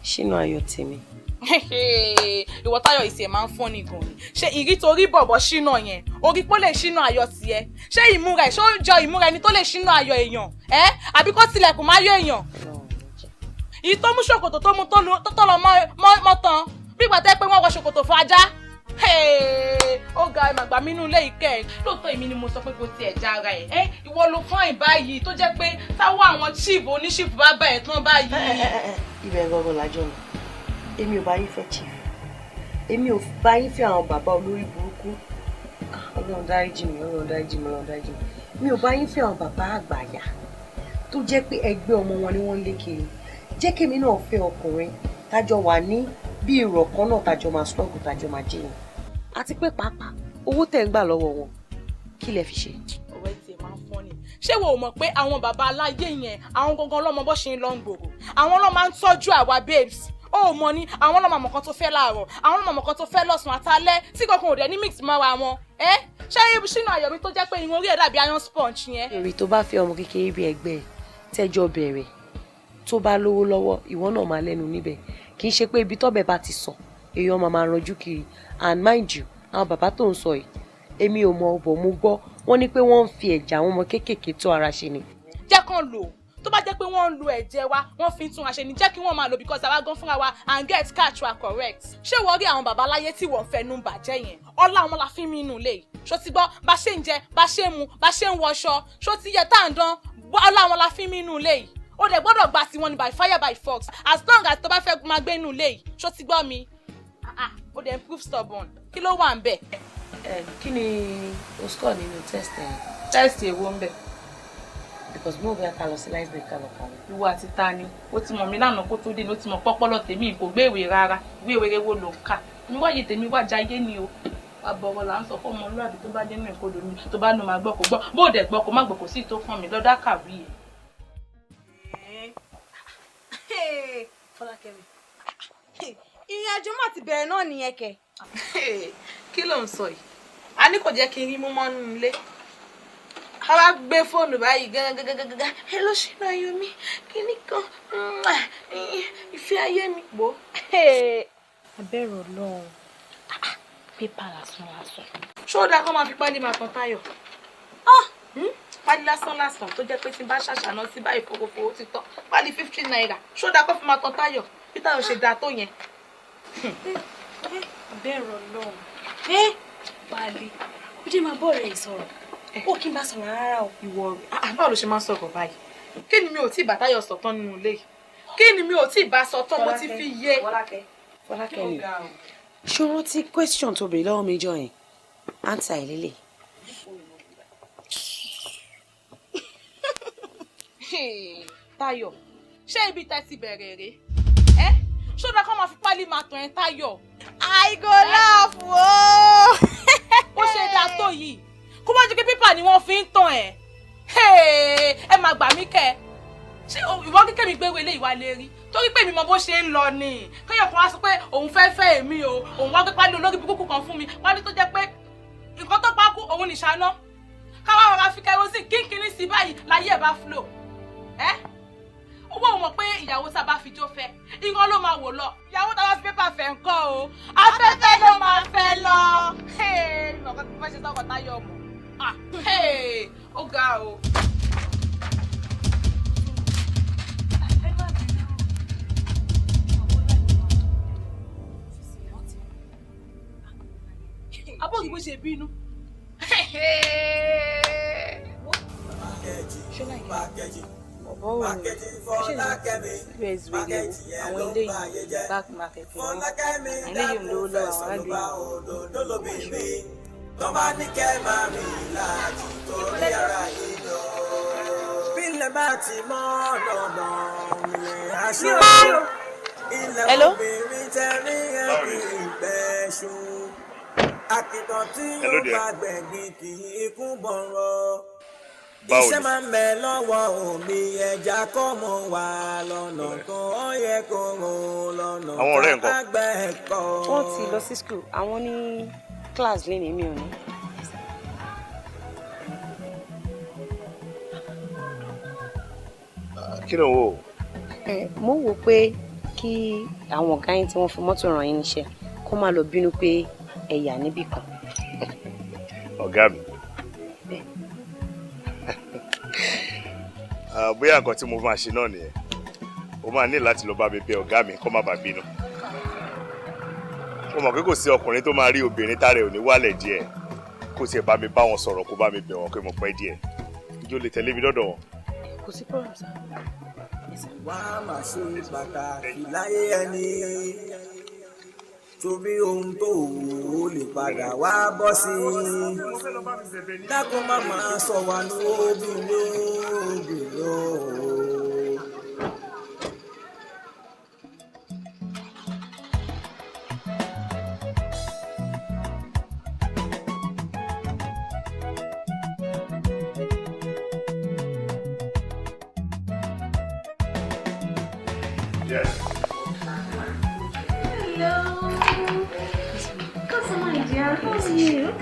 Ṣínà ayọ̀ tèmi. Ìwọ Táyọ̀ ìsì ẹ̀ máa ń fọ́n ní gan ni. Ṣé ìrí torí bọ̀bọ̀ Ṣínà yẹn? Orí pọ́ lè Ṣínà ayọ̀ tiẹ̀. Ṣé ìmúra ẹ̀ ṣó ń jọ ìmúra ẹni tó lè Ṣínà ayọ̀ èèyàn? Àbí kó tilẹ̀kùn má yọ èèyàn? Ìyí tó mú ṣòkòtò tó mú tó lọ mọ́tàn bí ìgbà tẹ́ pé wọ́n wọ ṣòkòtò fún ajá. Ó ga ẹ̀ màgbà mínú ilé ìkẹ́ ẹ̀. Lóòótọ́ èmi ni mo sọ pé kò tiẹ̀ já ara ẹ̀. Ìwọ ló fún ìbáyìí tó jẹ́ pé táwọn àwọn chief oníṣìfù bá bá ẹ̀ tán báyìí. Ibẹ̀ gbọ́dọ̀ lájọ́ ni. Èmi ò bá yín fẹ́ chief. Èmi ò bá yín fẹ́ àwọn bàbá olórí burúkú. Ọlọ́run dáríjì mi, Ọlọ́run dáríjì mi, Ọlọ́run dáríjì mi. Mi ò bá yín fẹ́ àwọn bàbá àgbàyà tó jẹ́ pé ẹgbẹ́ ọmọ wọn ni wọ́n lé kiri. Jẹ́ kémi náà fẹ́ ọkùnrin tájọ wà ní bí ìrọ̀ kan náà tájọ máa struggle tájọ máa jẹyàn. Àti pé pàápàá owó tẹ̀ ń gbà lọ́wọ́ wọn kí lẹ fi ṣe. Ọ̀rẹ́ tiẹ̀ máa ń fọ́ ni. Ṣé wo mọ̀ pé àwọn bàbá aláyé yẹn àwọn gangan lọ́mọ bó ṣe ń lọ ń gbòòrò? Àwọn ló máa ń tọ́jú àwa babes. Ó mọ ní àwọn ọlọ́mọ àmọ̀kan tó fẹ́ láàárọ̀ àwọn ọlọ́mọ àmọ̀kan tó fẹ́ lọ́sàn-án àtàlẹ́ tí kankan ò dẹ̀ ní mix mọ́ra wọn. Ṣé Ṣínà Ayọ̀mí tó jẹ́ pé irun orí ẹ̀ dàbí iron sponge yẹn? Èrè tó bá fẹ́ ọmọ kékeré bí ẹgbẹ́ ẹ̀ tẹ́jọ́ bẹ̀rẹ̀ tó bá lówó lọ́wọ́ ìwọ náà máa lẹ́nu níbẹ̀ kì í ṣe pé ibi tọ́bẹ̀ bá ti sọ èèyàn máa ranjú kiri and mind you àwọn bàbá tó ń sọ yìí èmi ò mọ ọbọ̀ mo gbọ́ wọ́n ní pé wọ́n ń fi ẹ̀jẹ̀ àwọn ọmọ kéékèèké tó ara ṣe ni. Jẹ́ kán lò tó bá jẹ́ pé wọ́n ń lo ẹ̀jẹ̀ wa wọ́n fi ń tún aṣẹ ni jẹ́ kí wọ́n máa lò because àwa gan fúnra wa and get catch wa correct. Ṣé wọ́n rí àwọn bàbá láyé tí wọ́n fẹnu bàjẹ́ yẹn ọlá wọn la fi mí inú ilé ṣó ti gbọ́ bá ṣe ń jẹ bá ṣe ń mu bá ṣe ń wọṣọ ṣó ti yẹ tá à ń dán ọlá wọn la fi mí inú ilé ó dẹ̀ gbọ́dọ̀ gba tiwọn ni by fire by force as long as tó bá fẹ́ máa gbé inú ilé ṣó ti gbọ́ mi ó dẹ̀ prove stubborn kí ló wà ń bẹ̀. Kí ni o score nínú test ẹ̀? Test èwo ń bẹ̀. Because mo bẹ ká lọ sí library ká lọ kàwé. Ìwọ àti ta ni ó ti mọ̀ mí lánàá kó tó dé ní ó ti mọ̀ pọ́pọ́lọ́ tèmi kò gbé ìwé rárá ìwé ìwé wo ló ń kà ní wáyé tèmi wá jayé ni o àbọ̀wọ̀ là ń sọ fún ọmọlúwàbí tó bá dé nínú ìkodò mi tó bá nu máa gbọ́ kó gbọ́ bó dẹ̀ gbọ́ kó má gbọ́ kó sì tó fún mi lọ́dá kàwé ẹ̀. Folakemi ìrìn àjò má ti bẹ̀rẹ̀ náà nìyẹn kẹ̀. Kí ló ń sọ yìí a ní kò jẹ́ kí n rí mú mọ́nú ilé a wá gbé fóònù báyìí gángan ẹ ló Ṣínà Ayọ̀mí kíní kan ìfẹ́ ayé mi bò. Abẹ́rẹ́ Ọlọ́run pépà lásán lásán. Ṣó dáa kó máa fi pálí máa tan Táyọ̀. pálí lásán tó jẹ́ pé tí n bá ṣàṣàná sí báyìí fowó ti tán pálí 15 naira ṣó dáa kó fi máa tan Táyọ̀ bí Táyọ̀ ṣe dáa tó yẹn. bẹ́ẹ̀ rọ lọ́hùn pálí ó jẹ́ máa bọ́ rẹ̀ sọ̀rọ̀ ó kí n bá sọ̀rọ̀ rárá o. ìwọ rẹ̀ báwo ló ṣe máa ń sọ̀rọ̀ báyìí kí ni mi ò tí ì bá Táyọ̀ sọ tán nínú ilé kí ni mi ò tí ì bá sọ tán mo ti fi yé. Fọlákẹ́mi ṣó rántí question tó béèrè lọ́wọ́ mi jọ yẹn answer ẹ̀ lélẹ̀. Táyọ̀ ṣé ibi tẹ́ ti bẹ̀rẹ̀ rè ṣó dáa kó máa fi pálí máa tàn ẹ́ Táyọ̀. I go laugh o. ó ṣe dáa tó yìí kó má jẹ́ pé pépà ni wọ́n fi ń tàn ẹ́ ẹ máa gbà mí kẹ́ ṣé ìwọ kíkẹ́ mi gbéwò ilé ìwà lè rí torí pé mi mọ bó ṣe ń lọ ni kéèyàn kan wá sọ pé òun fẹ́ fẹ́ èmi o òun wá pé pálí olórí burúkú kan fún mi wá ní tó jẹ́ pé nǹkan tó pa kú òun nìṣáná káwá rọra fi kerosene kínkínní sí báyìí láyé ẹ̀ bá flow owó ò mọ̀ pé ìyàwó tá a bá fi jó fẹ́ ìran ló máa wò lọ ìyàwó tá a bá fi pépà fẹ́ ńkọ́ o afẹ́fẹ́ ló máa fẹ́ lọ ìmọ̀kan tó fẹ́ ṣe sọ́kọ̀ Táyọ̀ mọ̀ ó ga o. abóògì bó ṣe bínú. àwọn ilé yìí back market wọn àwọn ilé yìí ń lówó lọ́wọ́ àwọn àgbẹ̀. tọ́ba ní kẹ́ máa rìn láti torí ara yìí lọ. bílẹ̀ bá ti mọ́ lọ́nà ilẹ̀ aṣọ. ilẹ̀ obìnrin tẹ̀rí ẹ̀kí ìgbẹ́ ṣu. àkìtàn tí yóò bá gbẹ̀gbìn kì í kún bọ̀rọ̀. iṣẹ́ máa ń bẹ lọ́wọ́ omi ẹja kọ́ mọ́ wà lọ́nà kan ó yẹ kó rún lọ́nà kan àgbẹ̀ kọ́. wọ́n ti lọ sí school àwọn ní class lẹ́nu mi ò ní. kí ló ń wò. mo wò pé kí àwọn ọ̀gá yín tí wọ́n fi mọ́tò ràn yín níṣẹ́ kó má lọ bínú pé ẹ̀yà níbì kan. ọ̀gá mi. bóyá nǹkan tí mo máa ṣe náà nìyẹn o máa ní láti lọ bá mi bẹ̀ ọ̀gá mi kó má bàa bínú. mo mọ̀ pé kò sí ọkùnrin tó máa rí obìnrin tára ẹ̀ ò ní wálẹ̀ díẹ̀ kó tiẹ̀ bá mi bá wọn sọ̀rọ̀ kó bá mi bẹ̀ wọ́n pé mo pẹ́ díẹ̀ ìjọ lè tẹ̀lé mi dọ́dọ̀ wọn. kò sí problem sir. wá má ṣe pàtàkì láyé ẹni torí ohun tó wò ó lè padà wá bọ́ sí i dákun má máa sọ wà lóbi lóò. Yes. Hello. Casa, my dear. How are you?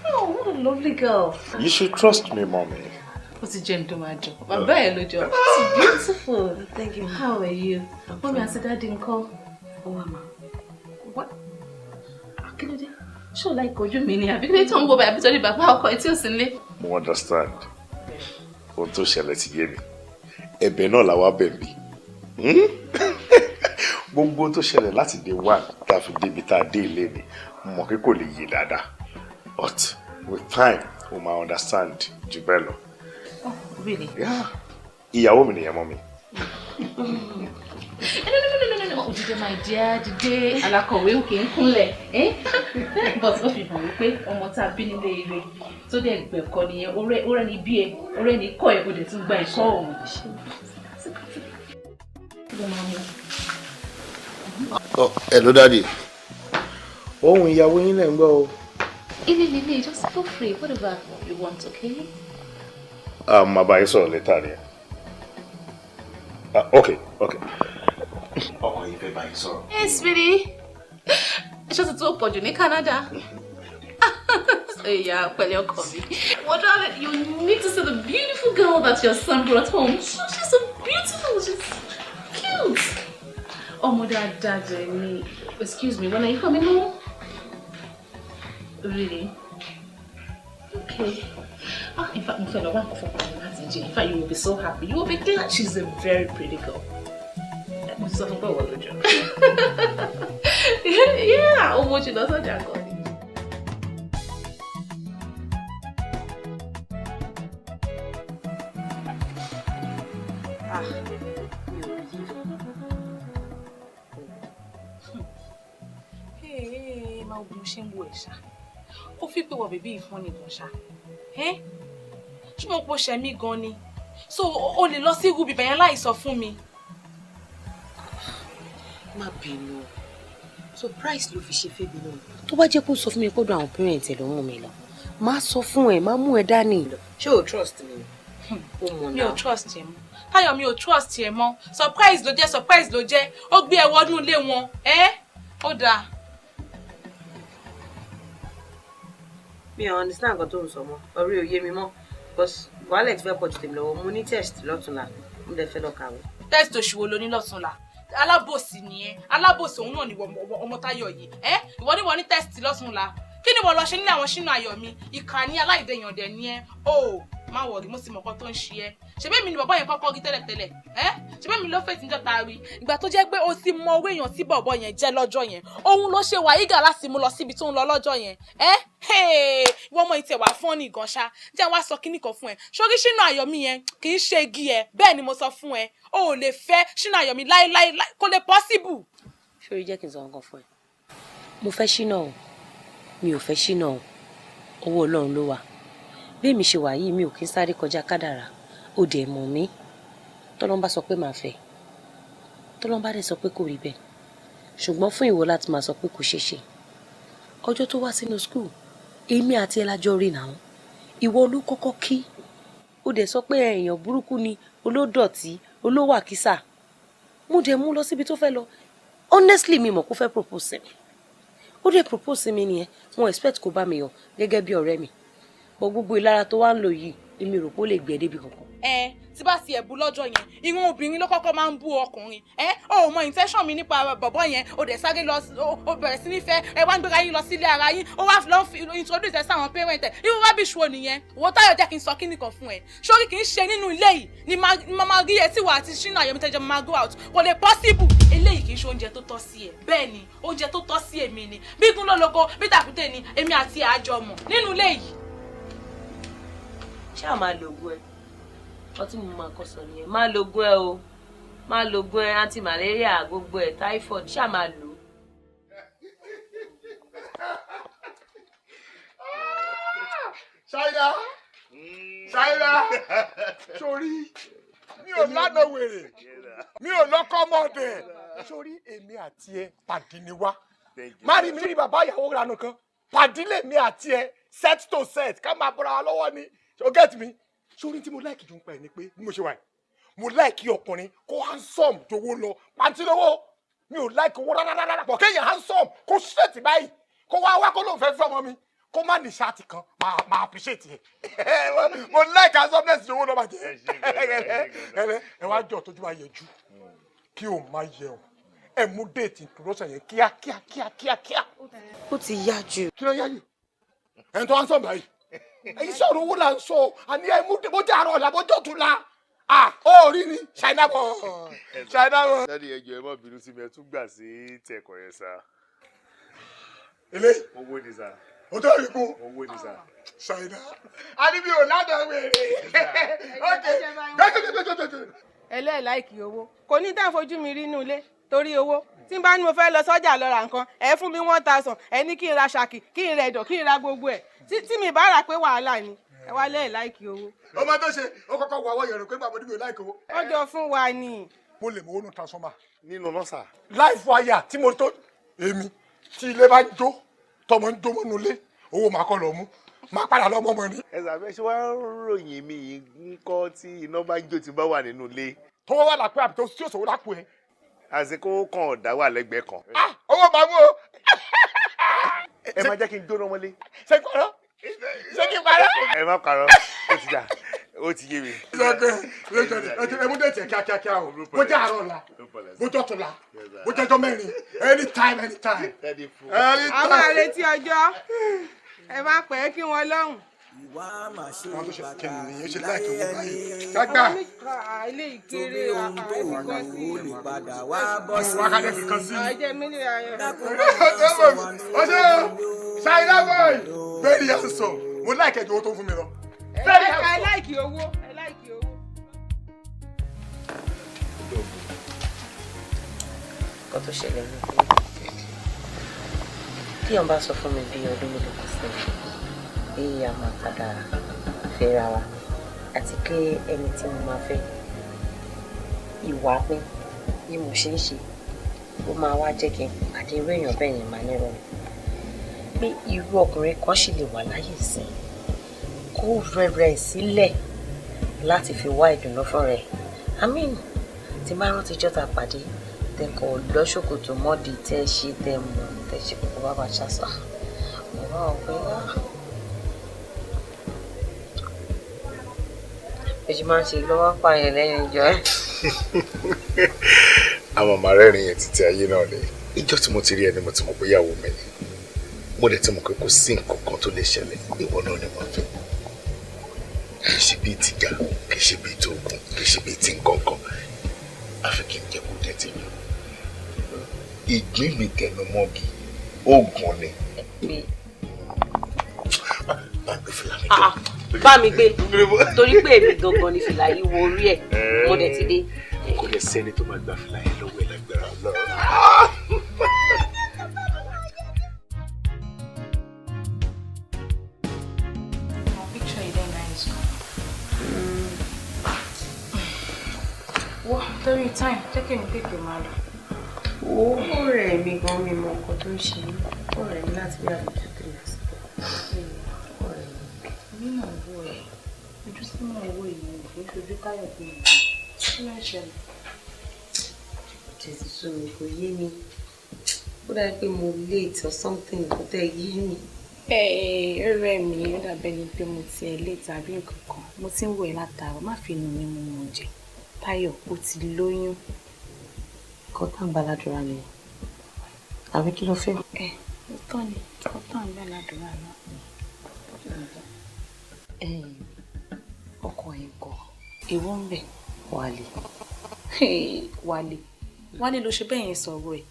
Oh, what a lovely girl. You should trust me, mommy. What's the gentleman job? My bad, job. It's beautiful. Thank you. How are you? Mommy, I said I didn't call. Oh, mama. What? Akílódé. Ṣó like ojú mi ni àbí kílódé tó ń wo bàbá torí bàbá ọkọ ẹ̀ tí ò sí nílé. Mo understand. Ohun tó ṣẹlẹ̀ ti yé mi. Ẹ̀bẹ̀ náà làwa bẹ̀ mí. Gbogbo tó ṣẹlẹ̀ láti day one tá a fi débi tá a dé ilé ni mo mọ̀ pé kò lè yé dáadáa. But with time, o máa understand jù bẹ́ẹ̀ lọ. Oh, really? Yeah. Ìyàwó mi nìyẹn mọ́ mi. No. Dìde, my dear, dìde. Alákọ̀wé òkè ń kúnlẹ̀. But ó fi hàn wípé ọmọ tá a bí nílé ire tó dẹ̀ gbẹ̀kọ́ nìyẹn. Ọ̀rẹ́ ni bí ẹ, ọ̀rẹ́ ni kọ́ ẹ, kò dẹ̀ tún gba ẹ̀kọ́ òun. Hello, Daddy. Ohun ìyàwó yín lẹ̀ ń gbọ́ o. Ilé, just feel free. Whatever you want, okay? Màá bá yín sọ̀rọ̀ later ni. Okay. Ọkọ yìí fẹ́ bá yín sọ̀rọ̀. Yes, sweetie. Ṣé o ti tó pọ̀jù ní Canada? Yeah, pẹ̀lẹ́ ọkọ mi. What darling, you need to see the beautiful girl that your son brought home. She's so beautiful. She's cute. Ọmọ dáadáa jẹ́ ni. Excuse me, when are you coming home? Really? Okay. In fact, in fact, you will be so happy. You will be glad. She's a very pretty girl. Yeah, almost she doesn't jack on it. Hey, máa ogun ṣe ń wo ẹ̀ṣá. Ó fi pé wọ bèbí ìfún nìkan ṣá. Ṣé mo po ṣẹ̀ mí gan ni? So o lè lọ sí irú bíbẹ̀ yẹn láì sọ fún mi. Má bínú. Surprise ló fi ṣe fẹ́ bínú. Tó bá jẹ́ kó sọ fún mi pé ọ̀dọ̀ àwọn parents ẹ̀ ló mú mi lọ. Má sọ fún ẹ, má mú ẹ dání lọ. Ṣé o trust mi? Mi ò trust ẹ mọ́. Táyọ̀ mi ò trust ẹ mọ́. Surprise ló jẹ́. Ó gbé ẹ wọnú ilé wọn. Ó dáa. Mi ò understand nǹkan tó ń sọ mọ́. Orí ò yé mi mọ́. Because wàhálà ti fẹ́ pọ̀ jù tèmi lọ́wọ́. Mo ní test lọ́tùnla. Mo dẹ̀ fẹ́ lọ kàwé. Test òṣìwò ló ní lọ́tùnla. Alábòsí nìyẹn. Alábòsí òun náà ni ọmọ Táyọ̀ yìí. Ìwọ ni wọ́n ní test lọ́tùnla. Kí ni wọ́n lọ ṣe nílé àwọn Ṣínú Ayọ̀ mi? Ìkànnì aláìdẹ̀yàn dẹ̀ ni ẹ́. Má wọ̀rí, mo sì mọ̀ nǹkan tó ń ṣe ẹ́. Ṣebí mi ni bọ̀bọ́ yẹn kọ́kọ́ rí tẹ́lẹ̀tẹ́lẹ̀. Ṣebí mi ló fèsì níjọ́ ta rí. Ìgbà tó jẹ́ pé o ti mọ owó èèyàn tí bọ̀bọ́ yẹn jẹ́ lọ́jọ́ yẹn. Òun ló ṣe wà ígà láti mú lọ síbi tó ń lọ lọ́jọ́ yẹn. Wọ́n mọ ìtẹ̀ wá fún ní gan ṣá. Jẹ́ wá sọ kíní kan fún ẹ. Ṣorí Ṣínú Ayọ̀ mi yẹn kì í ṣe igi ẹ. Bẹ́ẹ̀ ni mo sọ fún ẹ. O ò lè fẹ́ Ṣínú Ayọ̀ mi láíláí kò lè possible. Ṣorí jẹ́ kí n sọ nǹkan fún ẹ. Mo fẹ́ Ṣínà o. Mi ò fẹ́ Ṣínà o. Owó Ọlọ́run ló wà. Bí èmi ṣe wà yìí mi ò kí ń sáré kọjá kádàrá. Ó dẹ̀ mọ̀ mí. Tọ́lọ́n bá sọ pé màá fẹ́. Tọ́lọ́n bá dẹ̀ sọ pé kò rí bẹ́ẹ̀. Ṣùgbọ́n fún ìwọ láti máa sọ pé kò ṣeé ṣe. Ọjọ́ tó wá sínú school, èmi àti ẹ lájọ rí náà. Ìwọ ló kọ́kọ́ kí. Ó dẹ̀ sọ pé èèyàn burúkú ni, olódọ̀tí, olówàkísà. Mo dẹ̀ mú lọ síbi tó fẹ́ lọ. Honestly mi mọ̀ kó fẹ́ propose mi. Ó dẹ̀ propose mi nìyẹn. Mo expect kó bá mi yọ̀ gẹ́gẹ́ bí ọ̀rẹ́ mi. Bọ̀ gbogbo ìlara tó wá ń lò yìí, èmi rò pé ó lè gbé débi kankan. Tí bá ti ẹ̀bù lọ́jọ́ yẹn, ìwọ̀n obìnrin ló kọ́kọ́ máa ń bú ọkùnrin. O ò mọ intention mi nípa bọ̀bọ̀ yẹn, o dẹ̀ sáré lọ, o bẹ̀rẹ̀ sí nífẹ̀ẹ́, ẹ wá ń gbéra yín lọ sílé ara yín, o wá lọ introduce ẹ sáwọn parent ẹ̀. Irú rubbish wo nìyẹn? Wo Táyọ̀ jẹ́ kí n sọ kíní kan fún ẹ. Sórí kì í ṣe nínú ilé yìí ni máa rí etí wa àti Ṣínú Ayọ̀ mi tẹ́jọ́ máa go out. Kò lè possible. Eléyìí kì í ṣe oúnjẹ tó tọ́ sí ẹ. Bẹ́ẹ̀ ni, oúnjẹ tó tọ́ sí èmi ni. Bí igun lólógo, bí tàkúté ni, èmi àti àjọ mọ̀ nínú ilé yìí. Ṣé a máa lo ogun ẹ? Ọtí mo máa kọ sọ nìyẹn. Máa lo ogun ẹ o. Máa lo ogun ẹ anti-malaria gbogbo ẹ typhoid. Ṣé a máa lò ó? Ṣáírà sórí mi ò lánàá wèrè mi ò lọ́kọ́ mọ́ọ̀dẹ̀ sórí èmi àti ẹ pàdé ni wá má rí mi rí bàbá ìyàwó rà nìkan pàdé lèmi àti ẹ set to set ká máa bọ́ra wa lọ́wọ́ ni o get me sórí tí mo láìkì jù ń pa ẹ̀ ni pé bí mo ṣe wà yìí mo láìkì ọkùnrin kó handsome jowó lọ pàǹtí lówó mi ò láìkì owó rárá pọ̀ kéèyàn handsome kó straight báyìí kó wá kó lóun fẹ́ fẹ́ ọmọ mi kó má ní ṣáàtì kan máa appreciate yẹ mo láìkì handsomeness jowó lọ bàjẹ́ ẹ wá jọ tójú wa yẹ jù kí o má yẹ o ẹ mú déètì introduction yẹn kíá. Ó ti yá jù. Kí ló yá yìí ẹ̀ ń tó handsome báyìí èyí sọ̀rọ̀ owó la ń sọ àní ẹ̀ mú bójú àárọ̀ ọ̀la bójú òtún la ó rí ni China bọ̀. Dádì ẹjọ́ ẹ má bínú sí mi ẹ tún gbà sí tẹ̀kọ̀ yẹn sá. Eléyìí. Owó ni sá. O tó rí kú. Owó ni sá. China. A ní bí o ládàá wèrè. Ẹlẹ́ẹ̀láìkì owó. Kò ní tá à ń fojú mi rí inú ilé torí owó. Tí n bá ní mo fẹ́ lọ sọ́jà lọ ra nǹkan, ẹ fún mi 1,000, ẹ ní kí n ra ṣàkì, kí n ra ẹ̀dọ̀, kí n ra gbogbo ẹ̀. Tí mi bá rà pé wàhálà ni, ẹ wá lẹ́ẹ̀láìkì owó. Ọmọ tó ṣe, ó kọ́kọ́ wọ àwọ̀ yẹ̀rọ pé gbàgbọ́ níbi ò láìkì owó. Ó jọ fún wa ni. Mo lè mọ owó transformer. Nínú nọ́ọ̀sà. Life wire tí mo tó èmi tí ilé bá ń jó tọmọ ń jó mọ́nú ilé owó máa kọ́ lọ mú máa padà lọ mọ́ ni. Ẹ sàbẹ̀ ṣé wàá ròyìn mi yìí ń kọ́ tí iná bá ń jó tí bá wà nínú ilé. Tó wà lápẹ́ àbí tó tí òṣòwò lápò ẹ. Àsìkò kan ọ̀dà wà lẹ́gbẹ̀ẹ́ kan. Owó máa mú o. Ẹ máa jẹ́ kí n jóná mọ́lé. Ṣé kí n parọ́? Ẹ má parọ́, ó ti dà, ó ti yé mi. Ẹ mú déètì kíákíá o, bó jẹ́ àárọ̀ ọ̀la, bó jẹ́ ọ̀túnla, bó jẹ́ ọjọ́ mẹ́rin, anytime. A máa retí ọjọ́, ẹ má pẹ́ kí wọ́n lọ́hùn. ìwà máa ṣe àwọn tó ṣe kí ni ó ṣe láyé láìkí owó ẹni. báyìí kágbá ilé ìkéré torí ohun tó wù ú lè padà wá bọ́ sí wá kálẹ̀ fi kan sí. àìjẹ́ mi ní ayọ̀. ó ṣe ṣáínà boy very handsome mo láìkẹ́ ju owó tó ń fún mi lọ. ẹ láìkì owó ẹ láìkì owó. kó tó ṣẹlẹ̀ ní kí ọba sọ fún mi bí ọdún mélòó kan sí bí a máa padà fẹ́ra wa àti pé ẹni tí mo máa fẹ́ ìwà mi bí mo ṣe ń ṣe ó máa wá jẹ́ kí n pàdé irú èèyàn bẹ́ẹ̀ yẹn máa nírọ̀ pé irú ọkùnrin kan sì lè wà láyé sí kó rẹ̀rẹ̀ sílẹ̀ láti fi wá ìdùnnú fún rẹ̀ àmín tí máa rántí jọ́ta pàdé tẹkọ̀ lọ́ṣọ́kòtò mọ́dì tẹ́ ṣe tẹ́ mọ̀ tẹ́ ṣe kókó bàbá ṣàṣà mo wá ọ̀pẹ́ èjì máa ń ṣe lọ́wọ́ pààyàn lẹ́yìn ìjọ ẹ̀. àwọn ọmọ rẹ́rìn yẹn títí ayé náà ni ìjọ tí mo ti rí ẹni mo ti mọ̀ pé ìyàwó mi ni mo dẹ̀ ti mọ̀ pé kò sí nǹkan kan tó lè ṣẹlẹ̀ ìwọ náà ni mo fẹ́ kì í ṣe bíi tìjà kì í ṣe bíi tóògùn kì í ṣe bíi tí nǹkan kan àfi kí n jẹ́ kó dẹ̀ tèmi ìgbín mi tẹnu mọ́gi oògùn ni. bá mi gbé torí pé èmi gangan ni fìlà yìí wo orí ẹ̀ mo dẹ̀ ti dé. kò lè sẹ́ni tó máa gba fìlà yẹn lọ́wọ́ ẹ̀ lágbára Ọlọ́run. Torí time, jẹ́ kí n tètè máa lọ. Ó rẹ̀ mí gan mi mọ nǹkan tó ń ṣe mí. Ó rẹ̀ mí láti bí àlejò tó lè sí. Ó rẹ̀ mí. Èmi náà wò ẹ̀. Ojú sí mọ̀ owó yìí kì í ṣojú táyọ̀ bí mi. Kí ló ń ṣẹlẹ̀? Jẹ̀sí sọ mi kò yé mi. Ó dàbí pé mo late or something kò tẹ́ yé mi. Ó rẹ̀ mí, ó dàbẹ́ ni pé mo ti ẹ̀ late tàbí nǹkan kan. Mo ti ń wò ẹ́ látàárọ̀, má fi inú mi mú un jẹ. Táyọ̀ ó ti lóyún. Kọ́ tá ń gbàládùra mi. Àbí kí ló fẹ́? Ó tán ni, ó tán ń gbàládùra náà. Ọkọ ẹ̀ kọ́. Èwo ń bẹ̀? Wálé. Wálé ló ṣe bẹ́ẹ̀ yẹn sọ̀rọ̀ ẹ̀.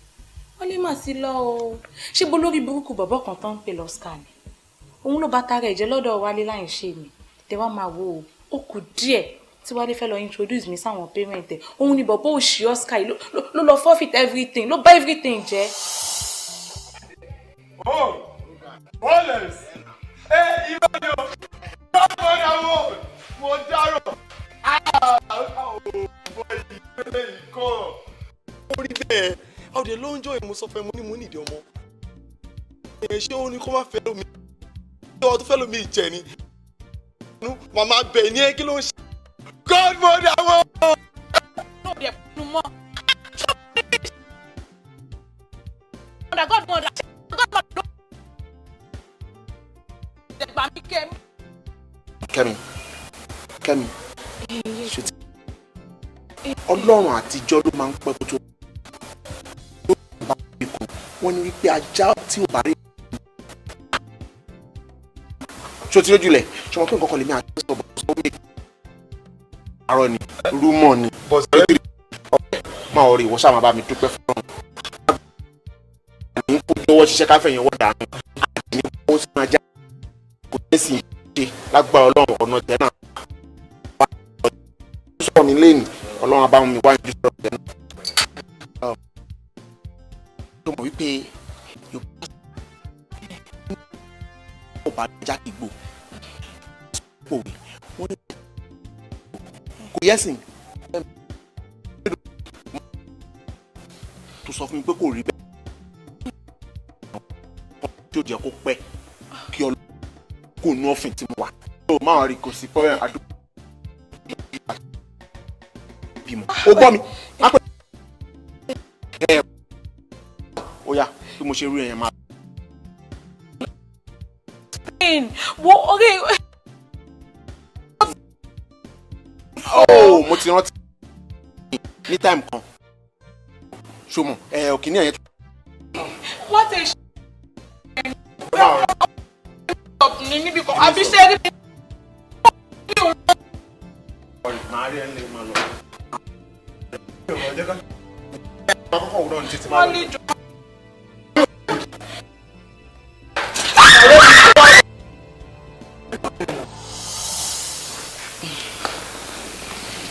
Wálé mà sí lọ o. Ṣé bó lórí burúkú bọ̀bọ̀ kan tó ń pè lọ́síkà ni? Òun ló bá tara ẹ̀jẹ̀ lọ́dọ̀ Wálé láì ṣe mi. Tẹ wá máa wo o, ó kù díẹ̀ tí Wálé fẹ́ lọ introduce mi sáwọn parent ẹ̀. Òun ni bọ̀bọ̀ òṣì Oscar ló lọ forfeit everything, ló bá everything jẹ́. Oh, Wallace! Irọ́ ni o! Báwo ni àwọn mo dárò? Ìpele ìkọ́. Ó rí bẹ́ẹ̀, ọ̀dẹ̀ ló ń jọ ìmúsọ̀fẹ́ mo ní mo nídìí ọmọ. Ṣé ó ní kó má fẹ́ lómi? Ṣé ọdún fẹ́ lómi ìjẹ ni? Màmá bẹ̀ ní ẹ kí ló ń ṣe? Godmother wọ́n. No, they're no more. Godmother. Kẹ́mi. Ọlọ́run àtijọ́ ló máa ń pẹ́ kó tó bá ikú. Wọ́n ní wípé ajá tí ò bá rí. Ṣé o ti lójúlẹ̀? Ṣé wọn kí nǹkan kan lè ní àjọ sọ̀bọ̀ sọ́wọ́ àárọ̀ ni rúmọ̀ ni máa rí ìwọ sáà máa bá mi dúpẹ́ fún ọ̀run àní kó lọ́wọ́ ṣiṣẹ́ káfẹ̀yìn ọwọ́ dànù àti ní kó sì máa já kò ní sì ṣe lágbára Ọlọ́run ọ̀nà tẹ̀ náà wá sọ̀rọ̀ mi lẹ́nu Ọlọ́run abá mi wá ìjú sọ̀rọ̀ tẹ̀ náà. tó mọ̀ wípé Yorùbá bá já ìgbò òwe wọ́n ní kò yẹ́sìn tó sọ fún mi pé kò rí bẹ́ẹ̀ tí ó jẹ́ kó pẹ́ kí Ọlọ́run kò nú ọ̀fìn tí mo wà tó máa rí kò sí fọ́ọ̀rẹ́ àdúgbò bímọ ó gbọ́ mi má pẹ́ ó yá bí mo ṣe rí ẹ̀yẹn máa. wo orí. Oh, mo ti rántí ní time kan ṣùgbọ́n òkìní ẹ̀yẹn. What a ṣe níbi kan àbí ṣe rí. màá rí ẹ ń lè máa lọ. Akọ́kọ́ òwúrọ̀ ní títí máa lọ.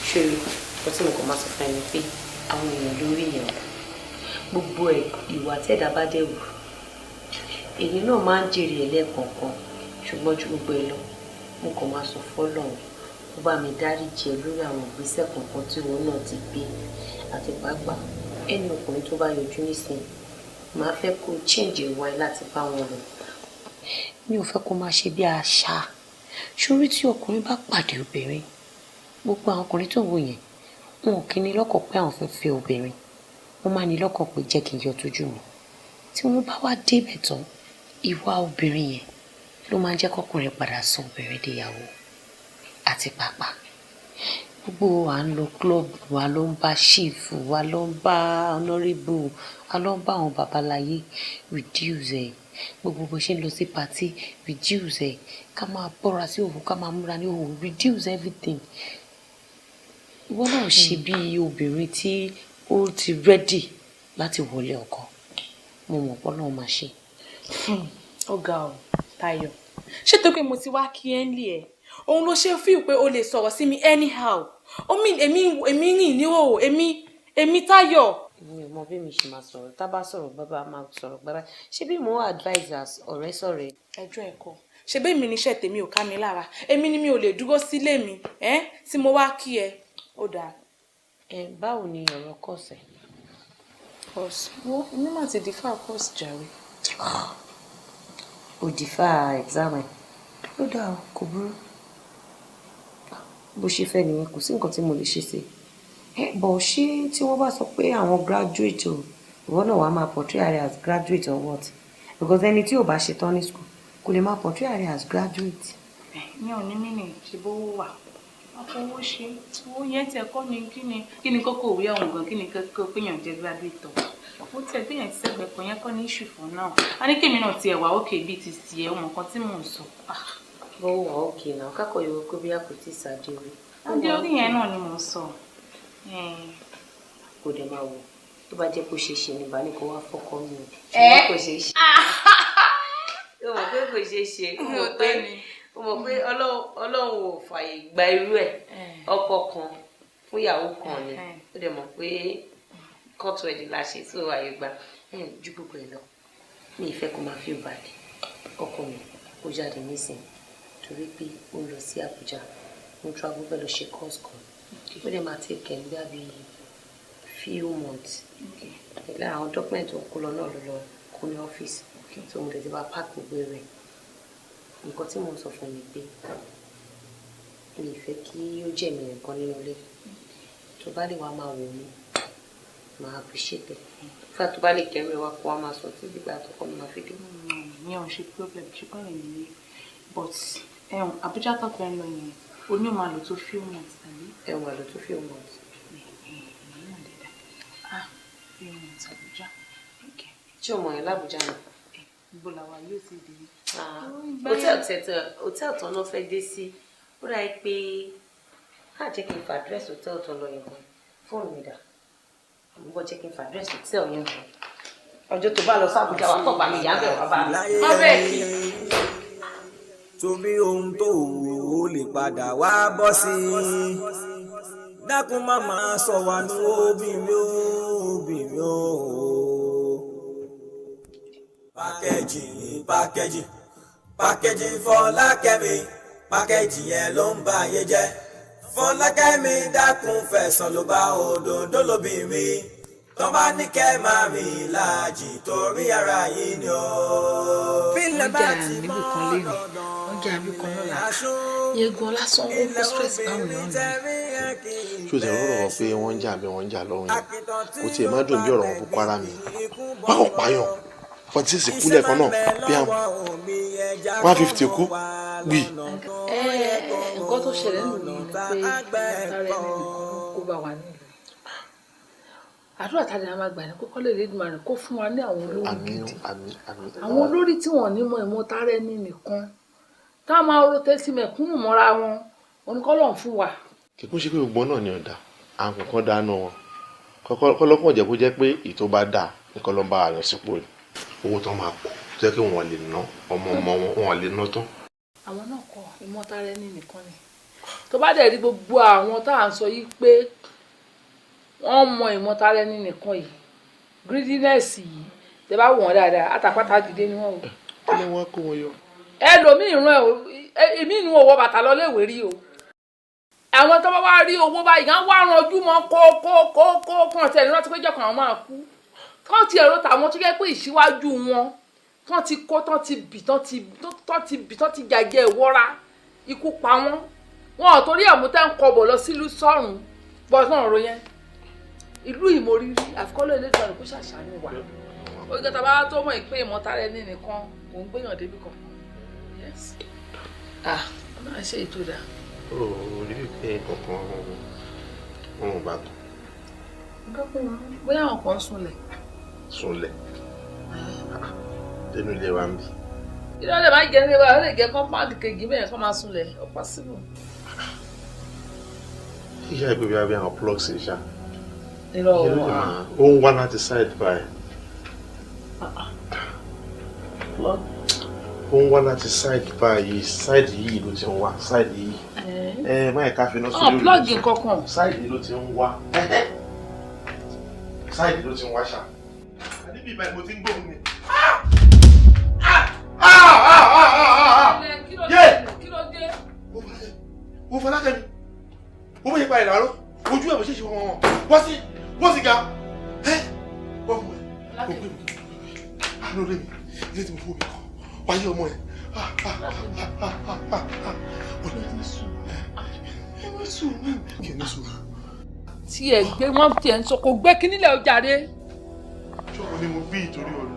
Ṣé o tí mo kàn máa sọ fún ẹni pé àwọn èèyàn lórí èèyàn gbogbo ìwà tẹ́ẹ̀dá bá dẹ̀ wù èyí náà máa ń jèrè ẹ̀ lẹ́ẹ̀kọ̀ọ̀kan ṣùgbọ́n ju gbogbo ẹ lọ mo kàn máa sọ fọ́lọ́run kó bá mi dáríjì ẹ lórí àwọn ìgbésẹ̀ kọ̀ọ̀kan tí wọn náà ti gbé àti pàápàá ẹni ọkùnrin tó bá yọjú nísìnyí màá fẹ́ kó change ìwà ẹ láti bá wọn lọ mi ò fẹ́ kó máa ṣe bí àṣà ṣorí tí ọkùnrin bá pàdé obìnrin gbogbo àwọn ọkùnrin tó ń wò yẹn wọn ò kí ní lọ́kàn pé àwọn fẹ́ fẹ́ obìnrin wọ́n máa ní lọ́kàn pé jẹ́ kí n yọ tójú mi tí wọ́n bá wá débẹ̀ tán ìwà obìnrin yẹn ló máa ń jẹ́ kọ́kùnrin padà sọ obìnrin díyàwó àti pàápàá gbogbo à ń lọ club wa ló ń bá chief wa ló ń bá honourable wa ló ń bá àwọn babaláyé reduce ẹ gbogbo bó ṣe ń lọ sí party reduce ẹ ká máa bọ́ra sí òwò ká máa múra ní òwò reduce everything ìwọ náà ṣe bí obìnrin tí ó ti ready láti wọlé ọkọ mo mọ̀ pọ́ náà máa ṣe. Ọ̀gá ọ̀ Táyọ̀ ṣé tó pé mo ti wá kí ẹ ń lé ẹ òun ló ṣe fíìl pé o lè sọ̀rọ̀ sí mi anyhow omi èmi rìn ní òwò èmi Táyọ̀. mi ò mọ bí mi ṣe máa sọ̀rọ̀ tá bá sọ̀rọ̀ bàbá máa sọ̀rọ̀ bàbá ṣé bí mo advisers ọ̀rẹ́ sọ̀rẹ́. ẹjọ́ ẹ̀kọ́ ṣe bẹ́ẹ̀ mi níṣẹ́ tèmi ò ká mi lára èmi ni mi ò lè dúró sílé mi tí mo wá kí ẹ ó dáa. báwo ni ọ̀rọ̀ kọ̀ọ̀sẹ̀. course wo èmi máa ti defer course jàre. o defer exam ẹ ó dáa kò burú bó ṣe fẹ́ nìyẹn kò sí nǹkan tí mo lè ṣe sí bọ̀ ṣé tí wọ́n bá sọ pé àwọn graduate o ìwọ náà wàá máa portray ara as graduate or what because ẹni tí ò bá ṣe tán ní school kò lè máa portray ara as graduate. mi ò ní mí nì ṣe bó wà àfọwọ́ ṣe owó yẹn tẹ kọ́ ni kí ni kókó òwe ọ̀hún gan kí ni kókó péyàn jẹ́ graduate ọ̀ ó tẹ péyàn ti sẹ́gbẹ̀ẹ́ kan yẹn kọ́ ní issue fún náà a ní kémi náà tiẹ̀ wà ókè bíi ti tiẹ̀ ọmọ kan tí mò ń sọ. bó wà ókè náà kákọ̀ ìwọ pé bí a kò tí ì sáde orí. adé orí yẹn náà ni mò ń sọ. kò dẹ̀ máa wò tó bá jẹ́ kó ṣe ṣe ní ìbá ní kó wá fọ́kọ́ mi o ṣùgbọ́n kò ṣe é ṣe. ó mọ̀ pé kò ṣe é ṣe ó mọ̀ pé ọlọ́run ò fààyè gba irú ẹ̀ ọkọ kan fún ìyàwó kan ni ó dẹ̀ mọ̀ pé kọ́tù ẹ̀dì la ṣe tó ààyè gba ju gbogbo ẹ̀ lọ ní ìfẹ́ kó máa feel bad ọkọ mi ó jáde nísìnyí torí pé ó lọ sí Àbújá mo travel fẹ́ lọ ṣe course kan ó dẹ̀ máa take ẹ̀ nígbà bíi few months lára àwọn dọ́kúmẹ̀ntì òkú lọ náà ló lọ kó ní ọ́fíìsì tó mo lè ti bá park gbogbo rẹ̀ nǹkan tí mo sọ fún mi pé mi ì fẹ́ kí ó jẹ́ mi nǹkan nínú ilé tó bá lè wá máa wò mí máa appreciate ẹ̀ fún àti tó bá lè kẹ́rù ẹ̀ wá kó wá máa sọ tí gbígbà tó kọ́ mi máa fi dé. mi ò ṣe problem ṣùgbọ́n èmi ni but Àbújá tó fẹ́ lọ yẹn o ní o máa lò tó few months tàbí. máa lò tó few months. few months Àbújá. ṣé o mọ̀ yẹn l'Àbújá náà. ibo làwa yóò ti dé. hòtẹ́ẹ̀lì tán ló fẹ́ dé sí ó dà pé á jẹ́ kí n fa àdírẹ́sì hòtẹ́ẹ̀lì tán lọ yẹn kan fóònù mi dà àbúkọ jẹ́ kí n fa àdírẹ́sì hòtẹ́ẹ̀lì yẹn kan ọjọ́ tó bá lọ sí Àbújá wa tó bá mi yá bẹ̀rẹ̀ wá bá mi. torí ohun tó wù ó lè padà wá bọ́ sí i dákun má máa sọ wà ní obìnrin o. pákẹ́jì Fọlákẹ́mi pákẹ́jì yẹn ló ń ba ayé jẹ́ Fọlákẹ́mi dákun fẹ̀sán ló bá òdòdó lóbìnrin tó bá ní kẹ́ máa rìn láàjì torí ara yìí ni ó. wọ́n jà níbì kan lérè wọ́n jà níbì kan lọ́la yegun lásán ó kó stress báwọn èèyàn ni. ṣó ti rọrọ pé wọ́n ń jà bí wọ́n ń jà lọ́rùn yẹn kò tiẹ̀ má dùn bí ọ̀rọ̀ wọn Boko Haram mi wá kò pààyàn 46 kúlẹ̀ kan náà bí àwọn 150 kú gbì. nǹkan tó ṣẹlẹ̀ nù ní pé ara ẹni kó bá wà nílùú àdúrà tá a lè máa gbà ní kókó lè lédùn màrún kó fún wa ní àwọn olórí gidi àwọn olórí tí wọn ní mọ ìmọ̀ tara ẹni nìkan tá a máa ro tẹsí mẹ̀kúnnù mọ́ra wọn oníkọlọ fún wa. kíkún ṣe pé gbogbo náà ni ọ̀dà àwọn kankan dáná wọn kọ́lọ́kàn jẹ́ kó jẹ́ pé ètò bá dà nìkan ló ń bá àyàn sípò rẹ̀ owó tó máa pọ̀ tó jẹ́ kí wọ́n lè ná ọmọ wọn lè ná tán. àwọn náà kọ ìmọ̀tara ẹni nìkan ni tó bá dẹ̀ rí gbogbo àwọn tá à ń sọ yìí pé wọ́n mọ ìmọ̀tara ẹni nìkan yìí greediness yìí tẹ bá wọ̀n dáadáa àtàpátá dìde ni wọ́n wò. kí ló wá kó wọn yọ. ẹlòmíì rán ẹ èmi ìnú owó bàtà lọ léèwé rí o àwọn tó bá wá rí owó báyìí kàn wá ranjú mọ́ kó kàn tẹ̀ ní rántí pé jọ̀kan àwọn máa kú kàn ti ẹ̀rọ tàwọn tó yẹ pé ìṣíwájú wọn tán ti kó tán ti bì tán ti jàjẹ́ ìwọ́ra ikú pa wọ́n wọn ò torí ẹ̀mú tẹ́ ń kọbọ̀ lọ sílùú sọ́run bọ́sán ọ̀rọ̀ yẹn ìlú ìmọ̀rírí àfikọ́lẹ̀ eléjọ́ rẹ̀ kó ṣàṣàánú wa ó gẹ́ta bá tó mọ̀ pé ìmọ̀tara ẹni nìkan kò ń gbéyàn débi kan yes náà ṣe ètò dà. ó rí pé kankan wọn ò bá tán. bóyá àwọn kan súnlẹ̀. súnlẹ̀ nínú ilé wa ń bì. ilé ọ̀lẹ́ máa ń jẹ́ ilé wa ó lè jẹ́ kọ́ńpáàdì kejì bẹ́ẹ̀ kọ́ máa súnlẹ̀ ọ̀pá síbò. ìyá ìgbé bí àwọn plug ṣe ṣá. irọ́ ó ń wá láti side by. plug. ó ń wá láti side by yìí side yìí ló ti ń wá side yìí. máa ká fi náà sórí plug kankan. side yìí ló ti ń wá side ló ti ń wá ṣá. níbi ìbáyìí mo ti ń gbóhùn ni. kí ló dé. wo Fọlákẹ́mi wo bóyá pa ìlàró ojú ẹ̀ bó ṣe ṣe wọ́n wọ́n sì ga wọ́n fún ẹ̀ ògbé mi àánú rẹ̀ mi ilé tí mo fún mi kọ́ wáyé ọmọ ẹ̀ kí ni sùúrù. tí ẹ gbé wọn tiẹ̀ ń sọ kò gbé kí nílẹ̀ ọjà rẹ. ṣọ́kọ ni mo bí ìtorí ọ̀rọ̀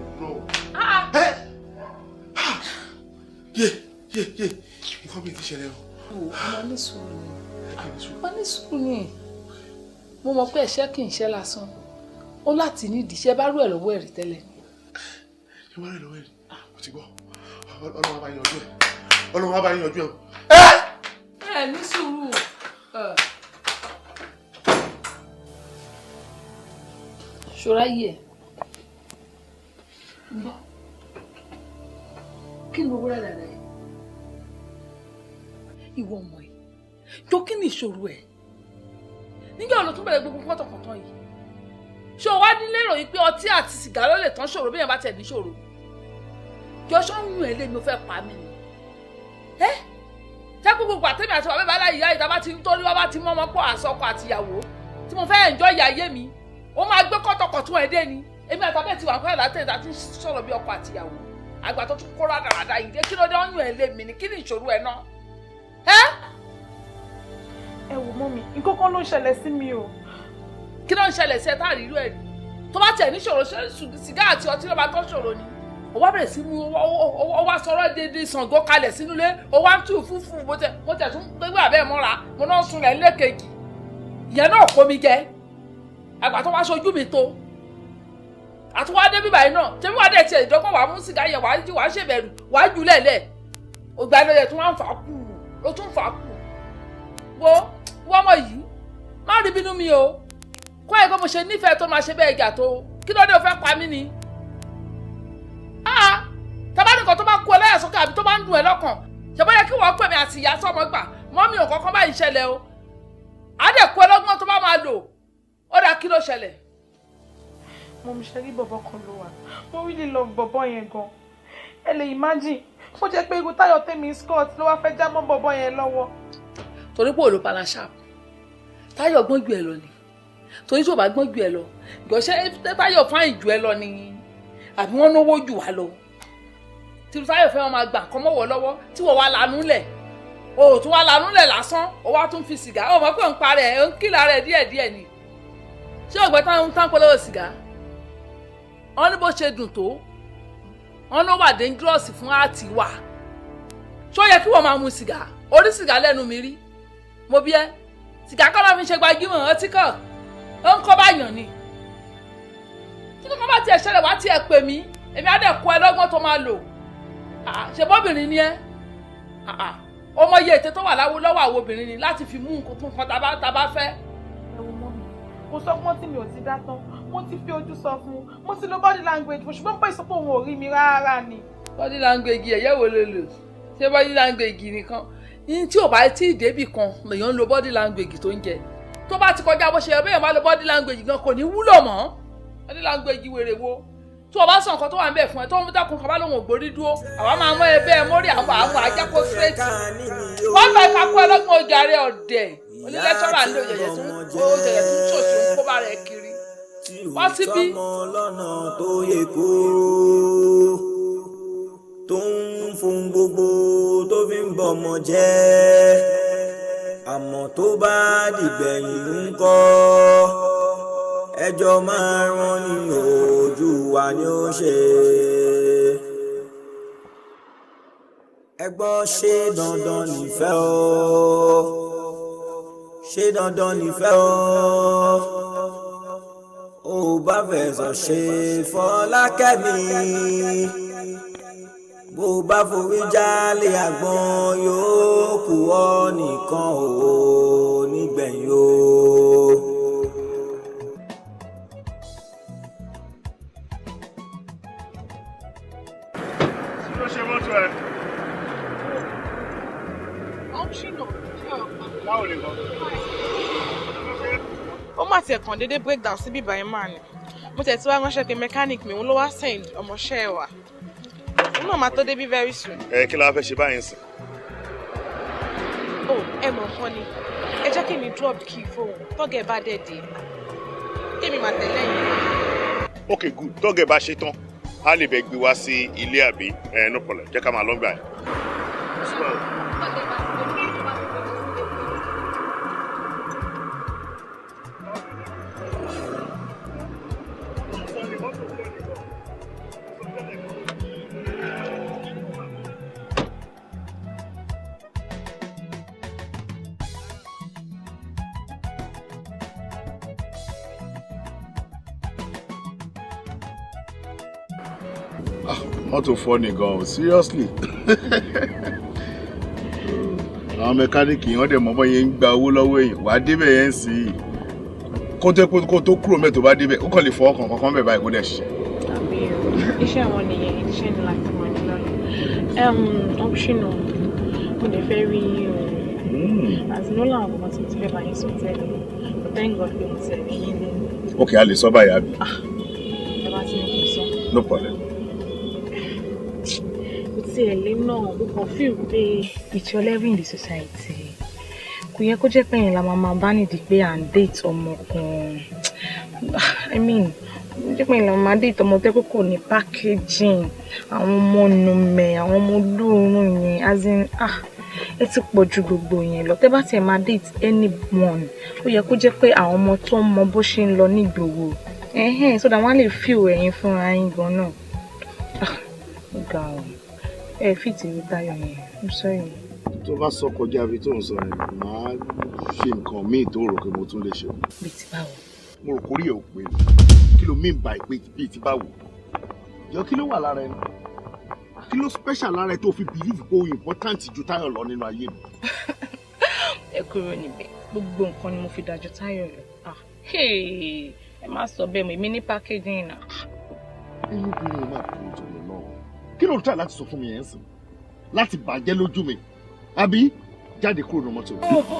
yé nǹkan mi ti ṣẹlẹ̀ o. ọmọ ní sùúrù ni ọmọ ní sùúrù ni mo mọ̀ pé ẹ̀ṣẹ̀ kì í ṣe lásán ó láti nídìí iṣẹ́ bá rú ẹ̀ lọ́wọ́ ẹ̀rí tẹ́lẹ̀. ṣé wọ́n rí lọ́wọ́ ẹ̀rí mo ti gbọ́ ọlọ́run bá yanjú ẹ̀ ọlọ́run bá yanjú ẹ̀. ẹ ní sùúrù. ṣọ́ra yìí ẹ̀ gbọ́ kí ni owó rẹ̀ rẹ̀ ìwọ ọmọ yìí jọ kí ni ìṣòro ẹ̀ nígbà wo ló tún bẹ̀rẹ̀ gbogbo pọ́tọ̀pọ̀tọ̀ yìí ṣé o wá nílé ìròyìn pé ọtí àti sìgá ló lè tán ṣòro bí èèyàn bá tẹ̀ ní ṣòro jọ ṣọ́yún ẹ̀ lé mi ò fẹ́ pa mí ni jẹ́ kó gbogbo àtẹ́mi àti bàbá bàbá ìyá ìta bá ti ń torí wá bá ti mọ́ ọmọ pọ̀ àsọkọ àtìyàwó tí mo fẹ́ enjoy ìyá ayé mi ó máa gbé kọ́tọ̀kọ̀tún ẹ̀ dé ni èmi àtàbẹ̀ ti wà ń pẹ́ látẹ̀ ìta tí ń sọ̀rọ̀ bí ọkọ àtìyàwó àgbà tó tún kó rádaràda yìí dé kí ló dé ọyún ẹ̀ lé mi ni kí ni ìṣòro ẹ̀ náà. ẹ wò mọ́ mi nǹkan kan ló ń ṣẹlẹ̀ sí mi o. kí ló ń ṣẹlẹ̀ sí ẹ tá àrírú ẹ̀ rí tó bá tẹ̀ ní ṣòro sìgá àti ọtí ló bá tọ́ ṣòro ni ó wá bẹ̀rẹ̀ sí mú ó wá sọ̀rọ̀ déédéé Ṣàngó kalẹ̀ sínú ilé ó wá ń tú fúfú mo tẹ̀ tún gbégbé àbẹ́ mọ́ra mo náà sun rẹ̀ lẹ́ẹ̀kejì ìyẹn náà kó mi jẹ àgbà tó wá sojú mi tó àtúwá dé bíbáyìí náà tẹ́bí wá dẹ̀ tiẹ̀ ìdọ́gbọ́n wàá mú sìgá yẹn wàá ṣèbẹ̀rù wàá jù lẹ̀lẹ̀ ògbà lóye tó wá ń fà á kù ló tún fà á kù wo ọmọ yìí má rí bínú mi o kó ẹ̀ kó mo ṣe nífẹ̀ẹ́ tó máa ṣe bẹ́ẹ̀ gà tó kí ló dé o fẹ́ pa mí ni. tabanìkan tó bá kú ẹ lẹ́yà sókè àbí tó bá ń dùn ẹ lọ́kàn ṣèbá yẹ kí wọ́n pè mí àti ìyá sọ́mọ gbà mọ́ mi ò kọ́kọ́ báyìí ṣẹlẹ̀ o á dẹ̀ kú ẹ lọ́gbọ́n tó bá máa lò ó dà kí ló ṣẹlẹ̀. mo ṣe rí bọ̀bọ̀ kan ló wà mo really love bọ̀bọ̀ yẹn gan ẹ lè imagine ó jẹ́ pé igun táyọ̀ tèmi Scott ló wá fẹ́ já mọ́ bọ̀bọ̀ yẹn lọ́wọ́. torí pé olùpàlà sharp táyọ̀ gbọ́n ju ẹ lọ ni torí tó bá gbọ́n ju ẹ lọ ìgbọ̀nsẹ̀ táyọ̀ fáìn ju ẹ lọ ni àbí wọ́n náwó jù wá lọ tí táyọ̀ fẹ́ wọn máa gbà nǹkan mọ́wọ́ lọ́wọ́ tí wọ́n wá lanú lẹ̀ o tún wá lanú lẹ̀ lásán o wá tún fi sìgá o mọ̀ pé ń parẹ́ ẹ̀ ń kìlà rẹ̀ díẹ̀díẹ̀ ni ṣé ògbẹ́ tán polówó sìgá wọ́n ní bó ṣe dùn tó wọ́n ló wà dangerous fún àti wà ṣó yẹ kí wọ́n máa mu sìgá orí sìgá lẹ́nu mi rí mo bí ẹ́ sìgá kọ́ máa fi ṣe gbajúmọ̀ ọtí kọ́ ó ń kọ́ báyàn ni tí kò bá tiẹ̀ ṣẹlẹ̀ wá tiẹ̀ pè mí èmi á dẹ̀ kọ́ ẹ lọ́gbọ́n tó máa lò ṣe bọ́bìnrin ni ẹ́ ó mọ iye ètè tó wà lọ́wọ́ àwọn obìnrin ni láti fi mú nǹkan tá bá fẹ́. ẹ wo mọ́ mi mo sọ fún wọn tí mi ò ti dá tán mo ti fi ojú sọ fún un mo ti lo body language fún ṣùgbọ́n pé ìsọpọ̀ òun ò rí mi rárá ni. body language ẹ̀yẹ́ wo ló lò ṣé body language nìkan ní tí ò bá tí ì débì kan lèèyàn ń lo body language tó ń jẹ tó bá ti kọjá bó ṣe yẹ bẹ́ẹ̀ máa lo body language gan kò ní wúlò mọ́ body language wèrè wo tí o bá sọ nǹkan tó wà ń bẹ̀ fún ẹ tó ń dákun kan bá lóun ò gbórí dúró àwa máa mọ ẹbẹ mórí àwọn àjẹkó straight wọ́n fẹ́ ká kó ẹlọ́gbọ̀n ojàre ọ̀dẹ̀ onílẹ̀ṣọ́rà ń lò yẹ̀yẹ̀ tó ń ṣòṣì ń kó bá rẹ̀ kiri wọ́n ti bí. lọ́nà tó yẹ kó tó ń fún gbogbo tó fi ń bọ̀mọ̀ jẹ́ àmọ́ tó bá dìgbẹ̀yìn ń kọ́ ẹjọ́ máa rán ní ojú wa ni ó ṣe. ẹgbọ́n ṣé dandan nífẹ̀ẹ́ o ṣé dandan nífẹ̀ẹ́ o ò bá fẹ̀sọ̀ ṣe Fọlákẹ́mi bó bá forí jálé àgbọn yóò kù ọ́ nìkan ò nígbẹ̀yìn o. ó má tiẹ̀ kàn déédéé break down síbí ìbàyẹn máa ní mo tẹ̀ tí wá ránṣẹ́ pé mechanic mi òun ló wá send ọmọọṣẹ́ ẹ̀ wá òun náà máa tó débí very soon. Kí la fẹ́ ṣe báyìí sìn. ẹ mọ̀ nǹkan ni ẹ jẹ́ kí mi drop key fóun tọ́gẹ̀ bá dẹ̀ dé kémi máa tẹ̀lé yìí. ok good tọ́gẹ̀ bá ṣe tán a lè bẹ gbé wá sí ilé àbí no problem jẹ́ ká máa lọ́gbà yẹn. mọ́tò fọ́ nìgan o seriously àwọn mẹkáníìkì yẹn wọ́n dẹ̀ mọ́ bọ́ yẹn ń gba owó lọ́wọ́ èèyàn wàá débẹ̀ yẹn sí i kó tó kúrò mẹ́tò bá débẹ̀ ó kàn lè fọwọ́ kan kankan bẹ̀ báyìí kó dẹ̀ ṣiṣẹ́. àbí iṣẹ́ wọn nìyẹn iṣẹ́ ni láti mọ̀ ní lọ́nà optional mo lè fẹ́ rí àti lọ́la àwọn ọmọ tí mo ti fẹ́ bá yín sọ tẹ́lẹ̀ but thank God pé mo ti rí yín lẹ́nu. ok a lè sọ báyìí àbí. ẹ bá ti ní kí n sọ. no problem. ti ẹ̀lẹ́ náà ó kàn feel pé it's your level in the society kò yẹ kó jẹ́ pé yẹn la máa bá nídìí pé à ń date ọmọ kan I mean jẹ́ pé yẹn la máa date ọmọ tẹ́ kó kò ní packaging àwọn ọmọ nùmẹ̀ àwọn ọmọ olóòórùn yẹn as in ẹ ti pọ̀ ju gbogbo yẹn lọ tẹ́ bá tiẹ̀ máa date anyone ó yẹ kó jẹ́ pé àwọn ọmọ tó ń mọ bó ṣe ń lọ nígboro so that wọ́n á lè feel ẹ̀yin fúnra yín gan náà ga ọ̀ ẹ fìtì rí Táyọ̀ yẹn I'm sorry. tó bá sọ kọjá bí tó ń sọ yẹn màá ṣe nǹkan míì tó rò pé mo tún lè ṣe. bíi ti báwo. mo rò kórìí ẹ̀ ò pé kí ló mean by pé bíi ti báwo yọ kí ló wà lára ẹni kí ló special lára ẹ tó fi believe pé ó important ju Táyọ̀ lọ nínú ayé mi. ẹ kúrò níbẹ̀ gbogbo nǹkan ni mo fi dájú Táyọ̀ lọ ẹ má sọ bẹ́ẹ̀ mọ́ èmi ní packaging náà. inú bí mo máa kúrò jọ lọ náà kí ló ń tà láti sọ fún mi yẹn sìn láti bàjẹ́ lójú mi àbí jáde kúrò ní mọ́tò.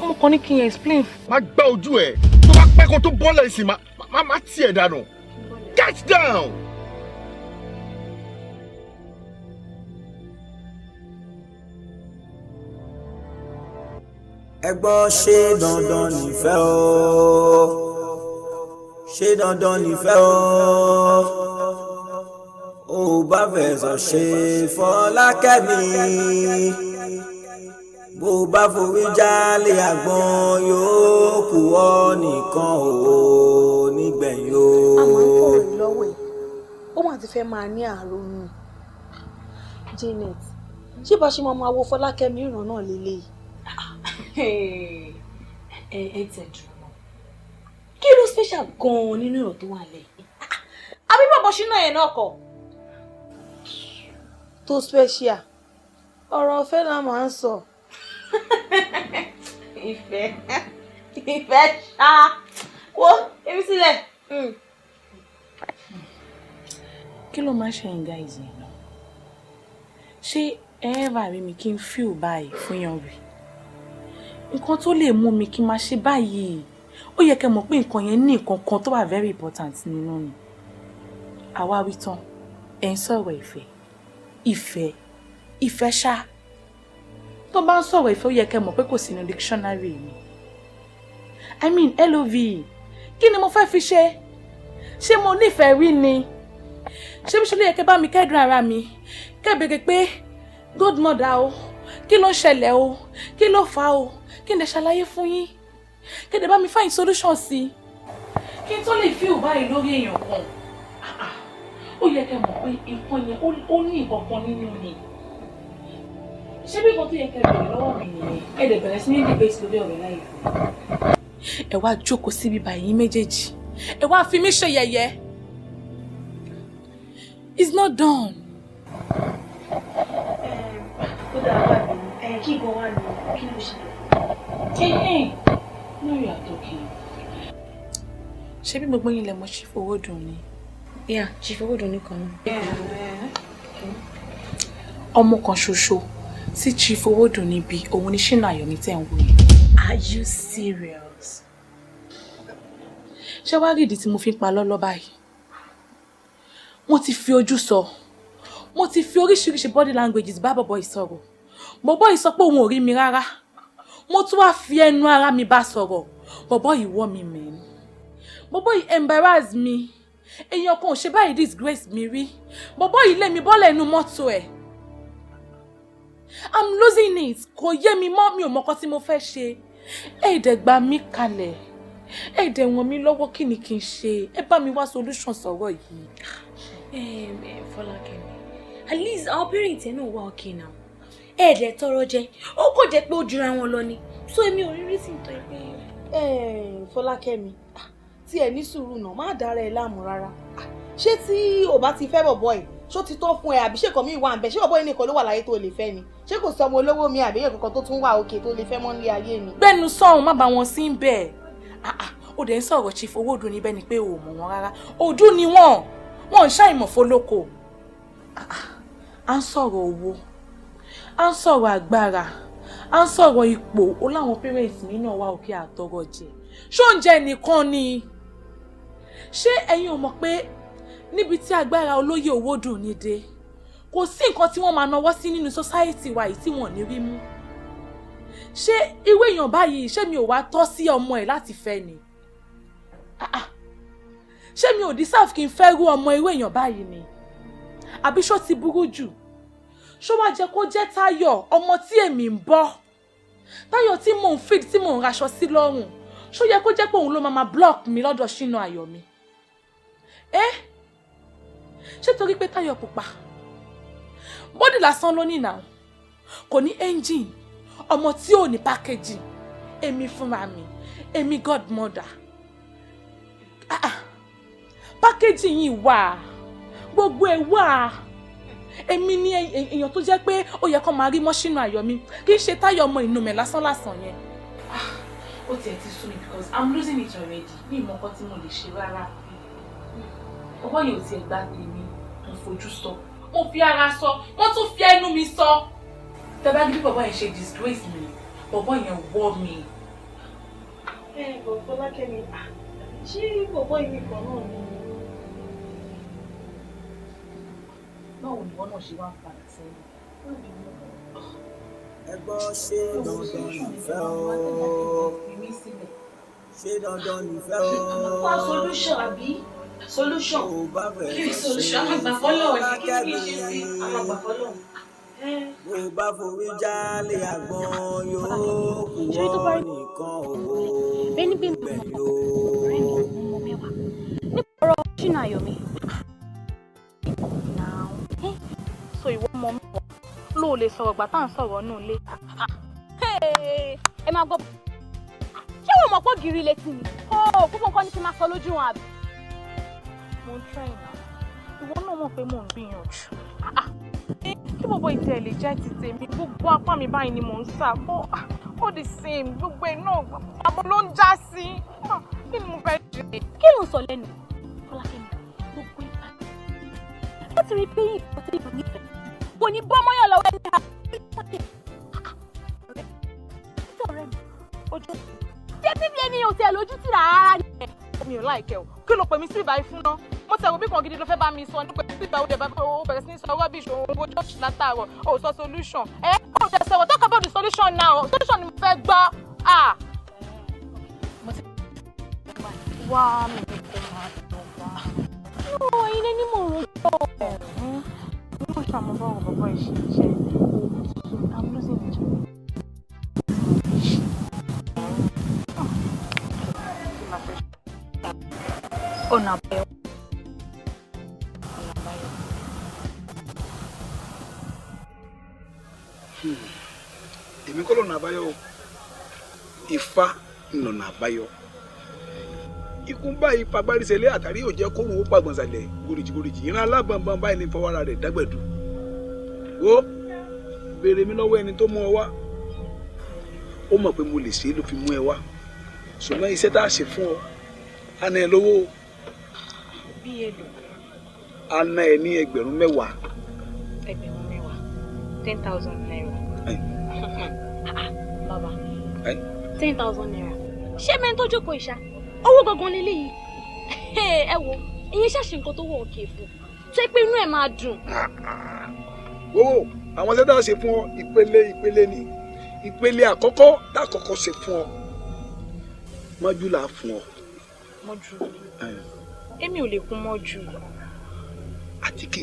mo kàn ní kí n explain. má gbá ojú ẹ tó bá pẹ́ kó tó bọ́ọ̀lù ìsìn má tiẹ̀ dànù get down. ẹgbọ́n ṣé dandan nífẹ̀ẹ́ o ṣé dandan nífẹ̀ẹ́ o ò bá fẹ̀sọ̀ ṣe Fọlákẹ́mi bó bá forí jálé àgbọn yóò kù ọ́ nìkan ò nígbẹ̀yìn o. a máa ń kọ̀rọ̀ lọ́wọ́ ẹ̀ ó mà ti fẹ́ máa ní àrònú Janet ṣé bá ṣe máa wo Fọlákẹ́mi ìran náà lélẹ́yìí. ẹ tẹ̀ dùn mọ́ kí ló special gan-an nínú ọ̀rọ̀ tó wà lẹ́yìn. àbí bàbá ṣínà yẹn náà kọ tó special ọ̀rọ̀ ọ̀fẹ́ la máa ń sọ Ìfẹ́ ṣá. Wo èmi sílẹ̀. Kí ló máa ṣe yín guys yẹn náà? Ṣé ẹ bá rí mi kí n feel báyìí fún yan rí? Nǹkan tó lè mú mi kí n máa ṣe báyìí. Ó yẹ kẹ́ mọ̀ pé nǹkan yẹn ní nǹkan kan tó wà very important nínú ni. Àwa wí tán, ẹ̀ ń sọ̀rọ̀ ìfẹ́ ṣá. Tó bá ń sọ̀rọ̀ ìfẹ́ ó yẹ kẹ́ mọ̀ pé kò sí nínú dictionary mi. I mean LOV, kí ni mo fẹ́ fi ṣe? Ṣé mo nífẹ̀ẹ́ rí ni? Ṣé bí ṣe ló yẹ kẹ́ bá mi kẹ́dùn ara mi? Kẹ́ bèrè pé godmother o, kí ló ń ṣẹlẹ̀ o, kí ló fà o, kí n lè ṣàlàyé fún yín. Kẹ́ dẹ̀ bá mi find solution sí. Kí n tó lè feel báyìí lórí èèyàn kan. Ó yẹ kẹ́ mọ̀ pé nǹkan yẹn ó ní nǹkan kan nínú ni. Ṣé bí nǹkan tó yẹ kẹ́ bẹ̀rẹ̀ lọ́wọ́ mi nìyẹn? Ẹ dẹ̀ bẹ̀rẹ̀ sí ní debate lórí ọ̀rẹ́ láì fún. Ẹ wá jókòó síbi báyìí méjèèjì. Ẹ wá fi mí ṣe yẹ̀yẹ́. It's not done. Ó dáa wà ní kí gan wà ní kí ló ṣe? Now you are talking. Ṣé bí gbogbo yín lẹ mọ̀ Chief Owódùn ni? Yeah, Chief Owódùn nìkan. Ọmọ kan ṣoṣo tí Chief Owódùn níbi òun ni Ṣínà Ayọ̀mí tẹ̀ ń wò yìí. Are you serious? Ṣé wàá rí ìdí tí mo fi ń pa lọ́lọ́ báyìí? Mo ti fi ojú sọ. Mo ti fi oríṣiríṣi body languages bá bọ̀bọ̀ ìsọ̀rọ̀. Bọ̀bọ̀ yìí sọ pé òun ò rí mi rárá. Mo tún wá fi ẹnu ara mi bá sọ̀rọ̀. Bọ̀bọ̀ yìí wọ́ mi mẹ́rin. Bọ̀bọ̀ yìí embarrass mi. Èèyàn kan ò ṣe báyìí disgrace mi rí. Bọ̀bọ̀ yìí lé mi bọ́lẹ̀ inú mọ́tò ẹ̀. I'm losing it. Kò yé mi mọ́, mi ò mọ̀kọ́ tí mo fẹ́ ṣe. Ẹ dẹ̀ gbà mí kalẹ̀. Ẹ dẹ̀ ràn mí lọ́wọ́ kí ni kí n ṣe. Ẹ bá mi wá solution sọ̀rọ̀ yìí. Folakemi, at least our parents náà wà okay now. Ẹ dẹ̀ tọrọ jẹ. Ó kò jẹ́ pé ó jura wọn lọ ni. So èmi ò rí reason tó pé. Folakemi, tí ẹ ní sùúrù náà má dára ẹ láàmú rárá. Ṣé tí o bá ti fẹ́ bọ̀bọ̀ ẹ̀ ṣó ti tán fún ẹ àbí ṣé kò mí wà ń bẹ ṣé bọ̀bọ̀ yìí nìkan ló wà láyé tó lè fẹ́ ni ṣé kò sọ ọmọ olówó mi àbí èèyàn kankan tó tún wà òkè tó lè fẹ́ mọ́ nílé ayé ni. Gbẹ́nu sọ̀hún má bá wọn sí bẹ́ẹ̀. Ó dẹ̀ ń sọ̀rọ̀ Chief Owódùn níbẹ̀ ni pé ò mọ̀ wọn rárá. Ojú ni wọ́n ń ṣàìmọ̀ fólókò. À ń sọ̀rọ̀ owó, à ń sọ̀rọ̀ agbára, à ń sọ̀rọ̀ ipò. Ó láwọn parents mi náà wá òkè àtọrọ jẹ. Ṣó oúnjẹ nìkan ni? Ṣé ẹ̀yin ò mọ̀ pé níbi tí agbára olóyè Owódùn ní dé kò sí nǹkan tí wọ́n máa náwó sí nínú society wa yìí tí wọ́n ní rí mú? Ṣé irú èèyàn báyìí ṣé mi ò wá tọ́ sí ọmọ ẹ̀ láti fẹ́ ni? Ṣé mi ò deserve kí n fẹ́ rú ọmọ irú èèyàn báyìí ni? Àbí ṣó ti burú jù? Ṣó wá jẹ́ kó jẹ́ Táyọ̀ ọmọ tí èmi ń bọ́? Táyọ̀ tí mò ń feed tí mò ń raṣọ sí lọ́rùn. Ṣó yẹ kó jẹ́ pé òun ló máa block mi lọ́dọ̀ Ṣínà Ayọ̀mí? Ṣé torí pé Táyọ̀ pupa? Bọ́dì lásán ló ní náà. Kò ní engine. Ọmọ tí ò ní packaging. Èmi fúnra mi. Èmi godmother. Packaging yìí wà. Gbogbo ẹ̀ wà. Èmi ni èèyàn tó jẹ́ pé ó yẹ kó máa rí mọ́ Ṣínà Ayọ̀mí. Kì í ṣe Táyọ̀ ọmọ inú mi lásán yẹn. Ó tiẹ̀ ti sú mi because I'm losing it already. Ní ìmọ̀ kan tí mo lè ṣe rárá. Ọwọ́ yóò tiẹ̀ gbá tèmi. Mo fojú sọ. Mo fi ara sọ. Wọ́n tún fi ẹnu mi sọ. Tẹ́bá bí bọ̀bọ̀ yẹn ṣe disgrace mi. Bọ̀bọ̀ yẹn wọ́ mi. Folakemi, ṣé bọ̀bọ̀ yìí nìkan náà ni? Báwo ni wọ́n náà ṣe wá ń padà sẹ́yìn? Ẹgbọ́n ṣé dandan ìfẹ́ o? Ṣé dandan ìfẹ́ o? Wá solution àbí? Solution. Kí ni solution? Àwọn àgbà fọ́lọ̀ ni kí ni ṣe sí àwọn àgbà fọ́lọ̀? Bó bá forí jálè àgbọn yóò kú wọ́n nìkan o. Bẹ́ẹ̀ni bí mo mọ̀ ọmọ mẹ́wàá. Nípa ọ̀rọ̀ Ṣínà Ayọ̀mí. So ìwọ ọmọ mẹ́wàá ló lè sọ̀rọ̀ gbà tá à ń sọ̀rọ̀ nù lé. Ẹ máa gbọ́. Ṣé wọ́n mọ̀ pé gírí létí ni? Púpọ̀ nǹkan ní kí n máa sọ lójú wọn àbí? Mo ń try náà. Ìwọ náà mọ̀ pé mò ń gbìyànjú. kí bọ̀bọ̀ ìtẹ̀ lè jẹ́ ti tèmi gbogbo apá mi báyìí ni mò ń sà fún all the same gbogbo ẹ̀ náà àbọ̀ ló ń já sí kí ni mo fẹ́ ṣe. kí ló ń sọ lẹ́nu Fọlákẹ́mi gbogbo ìgbà láti rí pé ìfọ̀ tí ìfọ̀ nífẹ̀ẹ́ kò ní bọ́ mọ́yàn lọ́wọ́ ẹni ha ọ̀rẹ́ mi ojú ṣé bíbí ẹni ò tiẹ̀ lójú tì rárá ni ẹ̀. mi ò láìkẹ́ o kí ló pè mí sí ìbáyìí fún náà mo tẹ̀wọ́ bí kan gidi ló fẹ́ bá mi sọ nípa sí ìbáwọ́ dẹ̀ bá ó bẹ̀rẹ̀ sí ní sọ rubbish òun wo church látàárọ̀ ó sọ solution kò tẹ̀ sẹ́wọ̀ talk about the solution now solution ni mo fẹ́ gbọ́ wá mi ní kó máa dùn wá. ó ilé ní mò ń rò ó. mo ṣàmọ́ bá ọ̀rọ̀ bàbá ìṣe I'm losing it. ọ̀nà àbáyọ. èmi kọ́ lọ́nà àbáyọ o Ifá ńlọ́nà àbáyọ ikú báyìí fagbárísẹ̀lẹ̀ àtàrí òjẹ́ kórun ó pàgbọ́nsalẹ̀ gòrìjìgòrìjì ìran alábànbọ̀n báyìí ní fọwọ́ra rẹ̀ dágbẹ̀dù wo béèrè mi lọ́wọ́ ẹni tó mú ọ wá ó mọ̀ pé mo lè ṣe é ló fi mú ẹ wá ṣùgbọ́n iṣẹ́ tá a ṣe fún ọ á ná ẹ lówó bí èlò. á ná ẹ ní ẹgbẹ̀rún mẹ́wàá. ẹgbẹ̀rún mẹ́wàá 10,000 naira. bàbá 10,000 naira ṣé mẹ́rin tó jókòó ìṣá owó gangan lélẹ́yìí ẹ wo ìyẹn ṣàṣì nǹkan tó wọ òkè fún tó pé inú ẹ̀ máa dùn. wo àwọn iṣẹ́ tá a ṣe fún ọ ìpele ni ìpele àkọ́kọ́ tá a kọ́kọ́ ṣe fún ọ mọ́jú là á fún ọ. mọ́jú èmi ò lè kún mọ́jú. àtíkè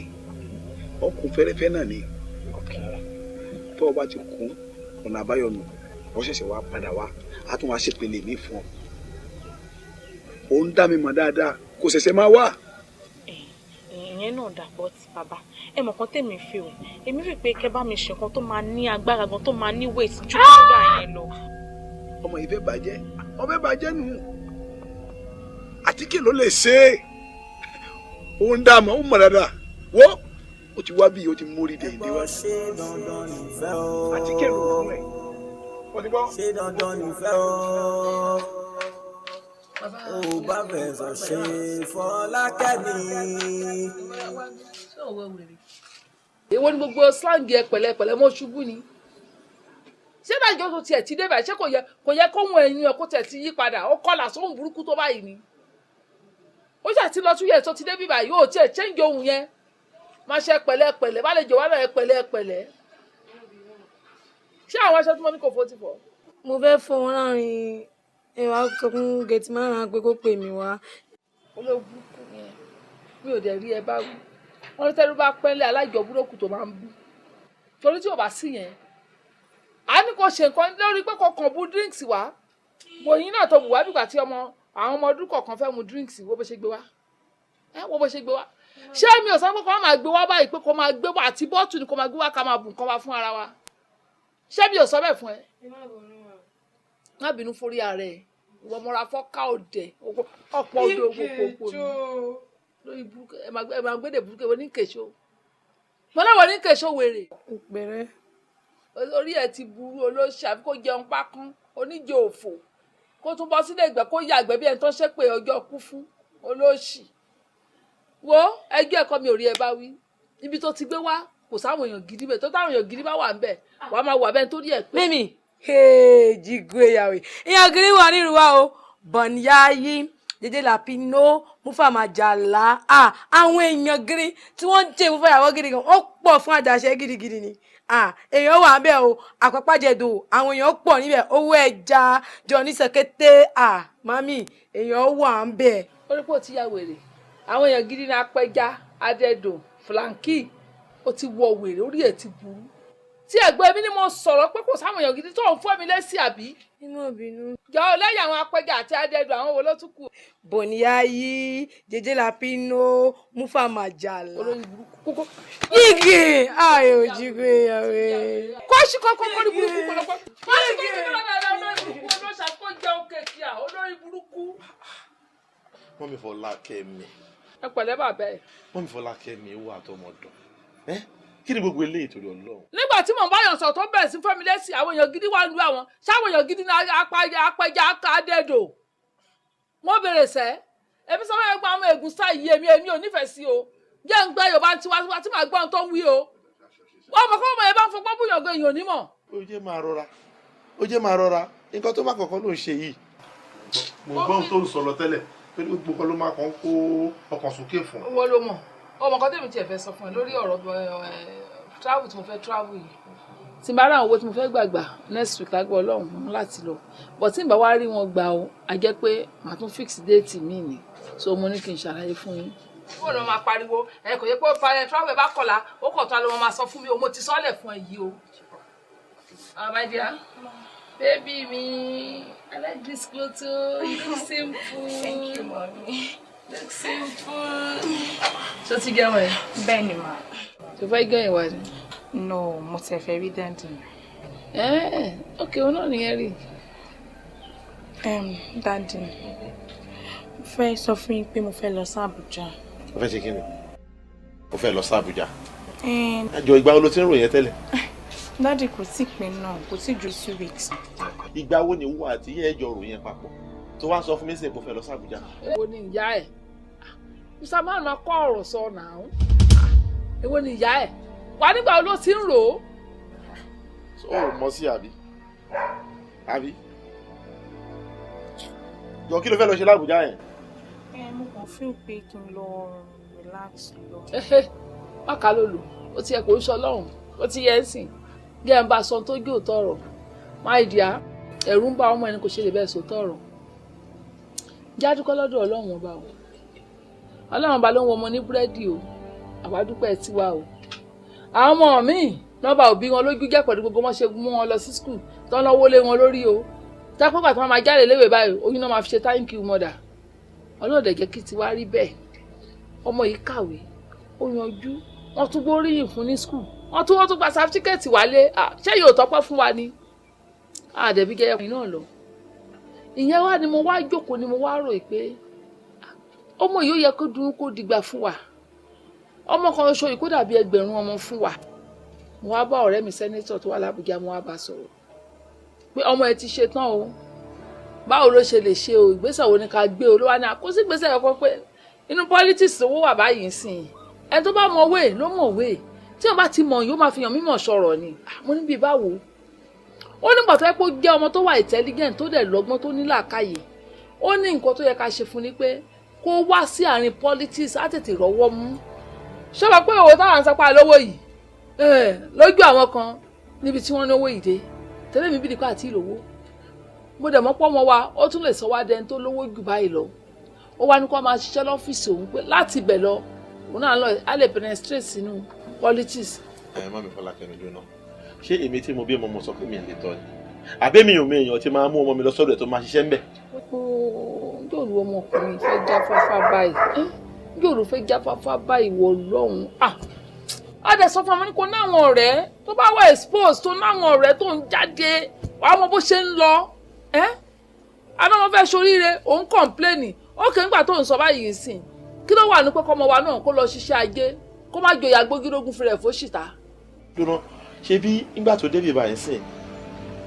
ọkùn fẹ́rẹ́fẹ́ náà ni tó o bá ti kún ọ̀nà àbáyọ nù wọ́n ṣẹ̀ṣẹ̀ wá padà wá a tún wá ṣèpele mi fún ọ. ó ń dá mi mọ̀ dáadáa kò ṣẹ̀ṣẹ̀ máa wá. ìyẹn náà dà bọ́ ti bàbá ẹ mọ̀ kan tèmi fi o èmi fi pé kẹ́ bá mi ṣe nǹkan tó máa ní agbára gan tó máa ní weight ju nígbà yẹn lọ. ọmọ yìí fẹ́ bàjẹ́ ọmọ fẹ́ bàjẹ́ nù àtíkè ló lè ṣe é ó ń dá mọ́ ó mọ̀ dáadáa wọ́ ó ti wá bí ó ti mórí dé ìdí wá. àtíkè ló fún ẹ wọ́n ti gbọ́. ṣé dandan nífẹ̀ẹ́ o bá fẹ̀sọ̀ ṣe Fọlákẹ́mi. èwo ni gbogbo slang ẹ pẹ̀lẹ́pẹ̀lẹ́ mọ́ ṣubú ni ṣé báyìí tó tiẹ̀ ti dé báyìí ṣé kò yẹ kóhun ẹ̀yìn ẹ̀ kó tiẹ̀ ti yí padà ó kọlà sóhun burúkú tó báyìí ni ó ṣe àti lọ tún yẹ tó ti dé bí báyìí ó tiẹ̀ change ohun yẹn máa ṣe pẹ̀lẹ́pẹ̀lẹ́ bá lè jọ wá náà pẹ̀lẹ́pẹ̀lẹ́ ṣé àwọn aṣọ tí mo ní kò fọ́ ti fọ́. mo fẹ́ fọ wọn láàrin ẹwà sọ fún gẹ̀tì márùn-ún pé kó pè mí wá. olóògùnkù yẹn mi ò dẹ̀ rí ẹ bá wù wọn ní tẹ́lú bá pẹ́lẹ́ alájọ búrọ́kù tó máa ń bú torí tí ò bá sí yẹn a ní kò ṣe nǹkan lórí pé kọkàn bú drinks wá bòyìn náà tó bù wá bìgbà tí àwọn ọmọ ọdún kọ̀ọ̀kan fẹ́ mu drinks wo bó ṣe gbé wá wo bó ṣe gbé wá ṣé mi ò sọ pé kó máa gbé wá báyìí pé kó máa gbé wá àti bọ́ọ̀tù ni kó máa gbé wá ká máa bù nǹkan wá fún ara wa ṣé mi ò sọ bẹ́ẹ̀ fún ẹ. má bínú forí ara ẹ ìwọ mọ́ra fọ́ká òdẹ ọ̀pọ̀ òde ògbógbò ni lórí burúkú ẹ máa gbédè burúkú ẹ wọ ní kèso mo náà wọ ní kèso wèrè. pẹ̀rẹ́. orí ẹ ti burú olóṣì àfi kó jẹun pákán oníjẹ òfò kó tún bọ́ sílé ìgbẹ́ kó yàgbẹ́ bí ẹni tó ṣépè ọjọ́ kú fún olóṣì wo ẹgbẹ́ ẹ̀kọ́ mi ò rí ẹ bá wí ibi tó ti gbé wá kò sáwọn èèyàn gidi bẹ́ẹ̀ tó táwọn èèyàn gidi bá wà ń bẹ̀ wàá máa wà bẹ́ẹ̀ tó rí ẹ̀ pé. mímì jígo ìyàwó èèyàn gidi wà nínú wa o bọ̀nyáyí dédé làpínó múfàmàjàlá àwọn èèyàn gidi tí wọ́n ń jẹ́ múfàyàwó gidi gan wọ́n pọ̀ fún àjàṣe gidigidi ni èèyàn wà ń bẹ̀ o àpapàjẹ̀dò àwọn èèyàn pọ̀ níbẹ̀ owó ẹja jọ ní sẹ̀kẹ́tẹ́ mami èèyàn wà ń bẹ̀. ó rí pé ó ti ya wèrè àwọn èèyàn gidi ní apẹja adẹdùn flanky ó ti wọ wèrè orí ẹ̀ ti burú tí ẹ̀gbọ́n mi ni mo sọ̀rọ̀ pé kò sáwọn èèyàn gidi tó ń fọ́ mi lẹ́sí àbí. inú obìnrin. jọ lẹ́yìn àwọn apẹja àti adẹdùn àwọn wo ló tún kù. bọ̀nìyáyí jẹjẹ làpínó múfàmàjàlá. olórí burúkú. yígi ayò jígo ìyàwó. kọ́ọ̀ṣì kọ́kọ́ kọ́ni burúkú kọ́lọ́kọ́. kọ́ọ̀ṣì kọ́kọ́ olórí burúkú. Mọ́mí Fọlákẹ́mi. ẹ pẹ̀lẹ́ bàbá ẹ̀. Mọ́mí Fọlákẹ́mi wà tọmọdọ̀ kí ni gbogbo eléyìí torí Ọlọ́run. nígbà tí mò ń bá yàn sọ tó bẹ̀rẹ̀ sí fẹ́mi lẹ́sìn àwọn èèyàn gidi wà lu àwọn ṣáwọn èèyàn gidi ní apẹja akadẹ́dò wọ́n bèrè sẹ́ èmi sọ fẹ́ gba àwọn ègún sáà yìí èmi ò nífẹ̀ẹ́ sí o jẹ́ ń gbẹ́ Yorùbá tiwa tí màá gbọ́ ohun tó ń wí o wọ́n mọ̀ kọ́ ọmọ yẹn bá ń fọpọ́ búyàn gan èèyàn onímọ̀. ó jẹ́ máa rọra nǹkan tó má kọ̀ọ̀kan ló ń ṣe yìí. mo gbọ́ ohun tó ń sọ lọ tẹ́lẹ̀ pé gbogbo kan ló máa kàn kó ọkàn sókè fún. owó ló mọ̀ ọmọ kan tèmi tiẹ̀ fẹ́ sọ fún ẹ lórí ọ̀rọ̀ travel tí mo fẹ́ travel yìí tí n bá rà àwọn owó tí mo fẹ́ gbàgbà next week lágbó Ọlọ́run láti lọ but tí n bá wá rí wọn gbà ó a jẹ́ pé màá tún fix déètì mi ni so mo ní kí n ṣàlàyé fún yín. wọ́n lọ máa pariwo ẹ kò yẹ pé travel bá kọ̀la ó kọ̀ tó a lọ máa sọ fún mi o mo ti sọ́lẹ̀ fún ẹ yìí o. my dear baby mi I like this clothes too you look simple. Thank you mommy. Look simple. So ti gẹ́ wọ̀nyí. bẹ́ẹ̀ ni ma. tó fẹ́ gẹ́ ìwà ni. no mo ti fẹ́ rí dáńdì. ok o náà nìyẹn rí. dáńdì mo fẹ́ sọ fún yín pé mo fẹ́ lọ sí Àbújá. o fẹ́ ṣe kí ni o fẹ́ lọ sí Àbújá. àjọ ìgbà wo ló ti ń ròyìn tẹ́lẹ̀. dáńdì kò tí pẹ́ náà kò tí ju 2 weeks. ìgbà wo ni wúwo àti yẹ́ ẹjọ́ ròyìn papọ̀ tó wá sọ fún mi sí kó fẹ́ lọ sí Àbújá. èwo ni ìyá ẹ̀ mr man máa kọ́ ọ̀rọ̀ sọ náà èwo ni ìyá ẹ̀ wà nígbà wo ló ti ń rò ó. ó mọ sí àbí yọ kí ló fẹ́ lọ ṣe lábújá yẹn. mo kàn feel pé kí n lọ relax lọ. má kà ló lò ó ti yẹ kó ń sọ lọ́rùn ó ti yẹ ń sìn bí ẹ̀ ń bá a sọ tó gé òótọ́ ọ̀rọ̀ my dear ẹ̀rù ń bá ọmọ ẹni kò ṣe lè bẹ́ẹ̀ sòótọ́ ọ̀rọ̀ jádúkọ́ lọ́dọ̀ Ọlọ́run ọba o Ọlọ́run ọba ló ń wọ ọmọ ní búrẹ́dì o àwádúpẹ́ tiwa o àwọn ọmọ míì nọ́ọ̀bà òbí wọn lójú jẹ́ pẹ̀lú gbogbo wọn ṣe mú wọn lọ sí skul tó ń lọ́wọ́ lé wọn lórí o tápọ́pà tí wọ́n máa jáde léwé báyìí oyún náà máa fi ṣe thank you mother Ọlọ́run dẹ̀ jẹ́ kí tiwa rí bẹ́ẹ̀ ọmọ yìí kàwé ó yanjú wọ́n tún gbóríyìn fún ní skul wọ́n tún gba sáfítíkẹ́ẹ̀tì wálé ṣé yóò tọ́pẹ́ fún wa ni àdẹ̀bí jẹ́ ẹkùnrin náà lọ ìyẹn wá ni mo wá jókòó ni mo wá rò pé ọmọ yìí ó yẹ kó dùn kó dìgbà fún wa ọmọ kan ṣoṣo yìí kó dàbí ẹgbẹ̀rún ọmọ fún wa mo wá bá ọ̀rẹ́ mi sẹ́nẹ́tọ̀ tó wà lábújá mo wá bá sọ̀rọ̀ pé ọmọ ẹ ti ṣe tán o báwo ló ṣe lè ṣe o ìgbésẹ̀ wo ni ká gbé o ló wá ní àkóso ìgbésẹ̀ kankan pé inú politics owó wà báyìí sìn ẹni tó bá mọ wéè ló mọ̀ wéè tí wọ́n bá ti mọ̀ yóò máa fi hàn mímọ̀ sọ̀rọ̀ ni mo ní bí báwo ó nígbà tó yẹ pé ó jẹ́ ọmọ tó wà intelligent tó dẹ̀ lọ́gbọ́n tó ní làákàyè ó ní nǹkan tó yẹ ká ṣe fún ni pé kó wá sí àárín politics á tètè rọ́wọ́ mú ṣé wàá pé owó táwọn ń sapá lówó yìí lójú àwọn kan níbi tí wọ́n ní owó yìí dé tẹ́lẹ̀ mi bí nípa àti ìlówó mo dẹ̀ mọ́ pọ́ mọ́ wa ó tún lè sọ wá dẹni tó lówó jù báyìí lọ ó wá ní kó máa ṣiṣẹ́ lọ́fíìsì òun pé láti ibẹ̀ lọ òun náà lọ á lè penetrate sínú politics. má mi Fọlákẹ́mi jóná ṣé èmi tí mo bí ọmọ mo sọ pé mi ò lè tọ́ ni àbí mi ò mọ èèyàn tí máa mú ọmọ mi lọ sọ́dọ̀ ẹ̀ tó máa ṣiṣẹ́ ń bẹ̀. yóò lu ọmọkùnrin fẹ́ jáfáfá báyìí yóò lu fẹ́ jáfáfá báyìí wọ lọ́hùn-ún á dẹ̀ sọ fún ọmọ ní kò náwọn ọ̀rẹ́ tó bá wà expose tó náwọn ọ̀rẹ́ tó ń jáde wàá mọ bó ṣe ń lọ àná wọn fẹ́ ṣoríire òun kọ̀ǹpléènì ókè ńgbà tó ń sọ báyìí sìn kí ló wà ní pé kọ́mọ wa náà kó lọ ṣiṣẹ́ ajé kó má jòyà gbógírógún fún rẹ̀ fóṣìta. dúró ṣe bí nígbà tó débi báyìí sìn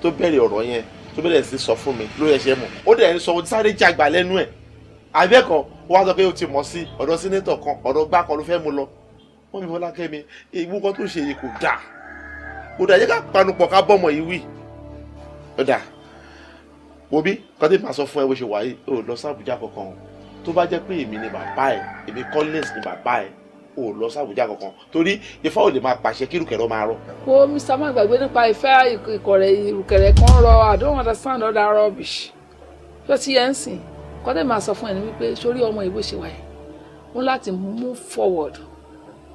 tó bẹ̀rẹ̀ ọ̀rọ̀ yẹn tó bẹ̀rẹ̀ sí sọ fún mi lórí ẹ̀ṣẹ̀ mọ̀ ó dẹ̀ ń sọ sáré jàgbà lẹ́nu ẹ̀ àbẹ́ẹ̀kan ó wá sọ pé ó ti mọ̀ sí ọ̀dọ̀ sínétọ̀ kan ọ̀dọ̀ gbá kan ló fẹ́ mú lọ wọ́n mi Fọlákẹ́mi ìwú kan tó ṣe yìí kò dáa yẹ ká panupọ̀ ká bọ́mọ yìí wí ó dáa wo bí kọ́tí máa sọ fún ẹ bó ṣe wà yìí ó lọ sí Àbújá kankan o tó bá jẹ́ pé èmi ni bàbá ẹ̀ èmi Collins ni bàbá ẹ̀ ó lọ sí Àbújá kankan torí Ifá ò lè máa pàṣẹ kí ìrùkẹ̀rẹ̀ máa rọ. wo Mr. Man gbàgbé nípa ìfẹ́ ìrùkẹ̀rẹ̀ kan rọ I don't understand all that rubbish tó ti yẹn ń sìn kọ́tí máa sọ fún ẹ ní wípé sórí ọmọ ìbò ṣe wà yìí wọ́n láti move forward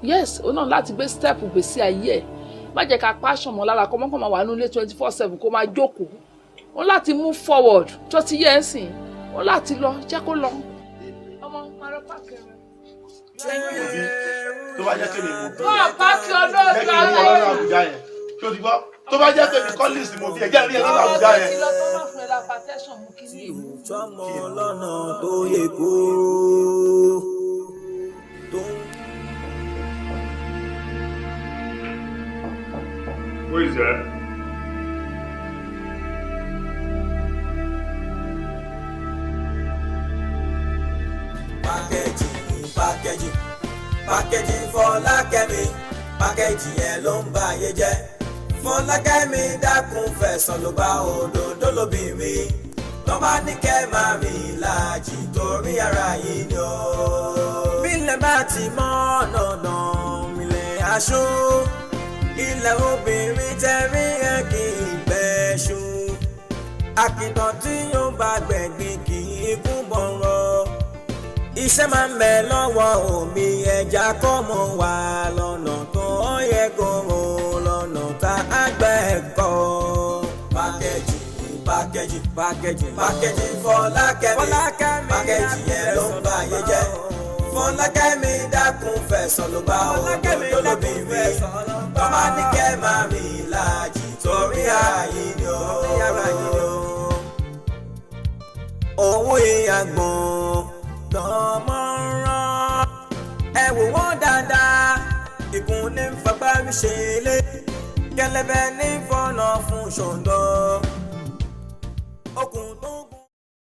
yes ó náà láti gbé step gbèsè ayé ẹ̀ má jẹ́ ká passion mọ́ lára kọ́ mọ́kàn máa wà nílé 24/7 kó máa jókòó wọ́n láti move forward tó ti yẹ ẹ́ sìn wọ́n láti lọ jẹ́ kó lọ. ọmọ arọ pàkì rẹ. tó bá jẹ́ kéde mo bí ẹ pàkì ọlọ́ọ̀dọ́ jẹ́ kí n wọ lọ́dọ̀ Àbújá yẹn ṣé o ti gbọ́ tó bá jẹ́ kéde Collins mo bí ẹ jẹ́ rí ẹ lọ́dọ̀ Àbújá yẹn. ìtọ́mọ lọ́nà tó yẹ kó tó ń. Who is there? Packaging Folakemi, packaging yẹn ló ń ba ayé jẹ́. Folakemi dákun fẹ̀sán ló bá òdòdó lóbìnrin. Tó bá ní kẹ́ máa rìn láàjì torí ara yìí ni ó. Bílẹ̀ bá ti mọ́ dandan ilẹ̀ aṣọ. Ilẹ̀ obìnrin tẹ̀rí ẹ̀ kì í bẹ́ ṣú. Àkìtàn tí yóò bá gbẹ̀gbìn kì í kú bọ̀rọ̀. Iṣẹ́ máa ń bẹ lọ́wọ́ omi ẹja kọ́ mọ́ wá lọ́nà tó yẹ kó rò lọ́nà tá a gbẹ́ kọ́. Pákéjì Folakemi, pákéjì yẹn ló ń bá ayé jẹ́. Folakemi dákun fẹ̀sán ló bá òdòdó lóbìnrin. Tọ́mọ ní kẹ́ máa rìn láàjì torí ààyè ni ó. Owó ìyàgbọ́n lọ́mọ́ràn ẹ wò wọ́n dáadáa ikùn ní fagbárí ṣe lé kẹlẹbẹ ní fọ́nà fún ṣòǹdọ̀ okùn tó gùn.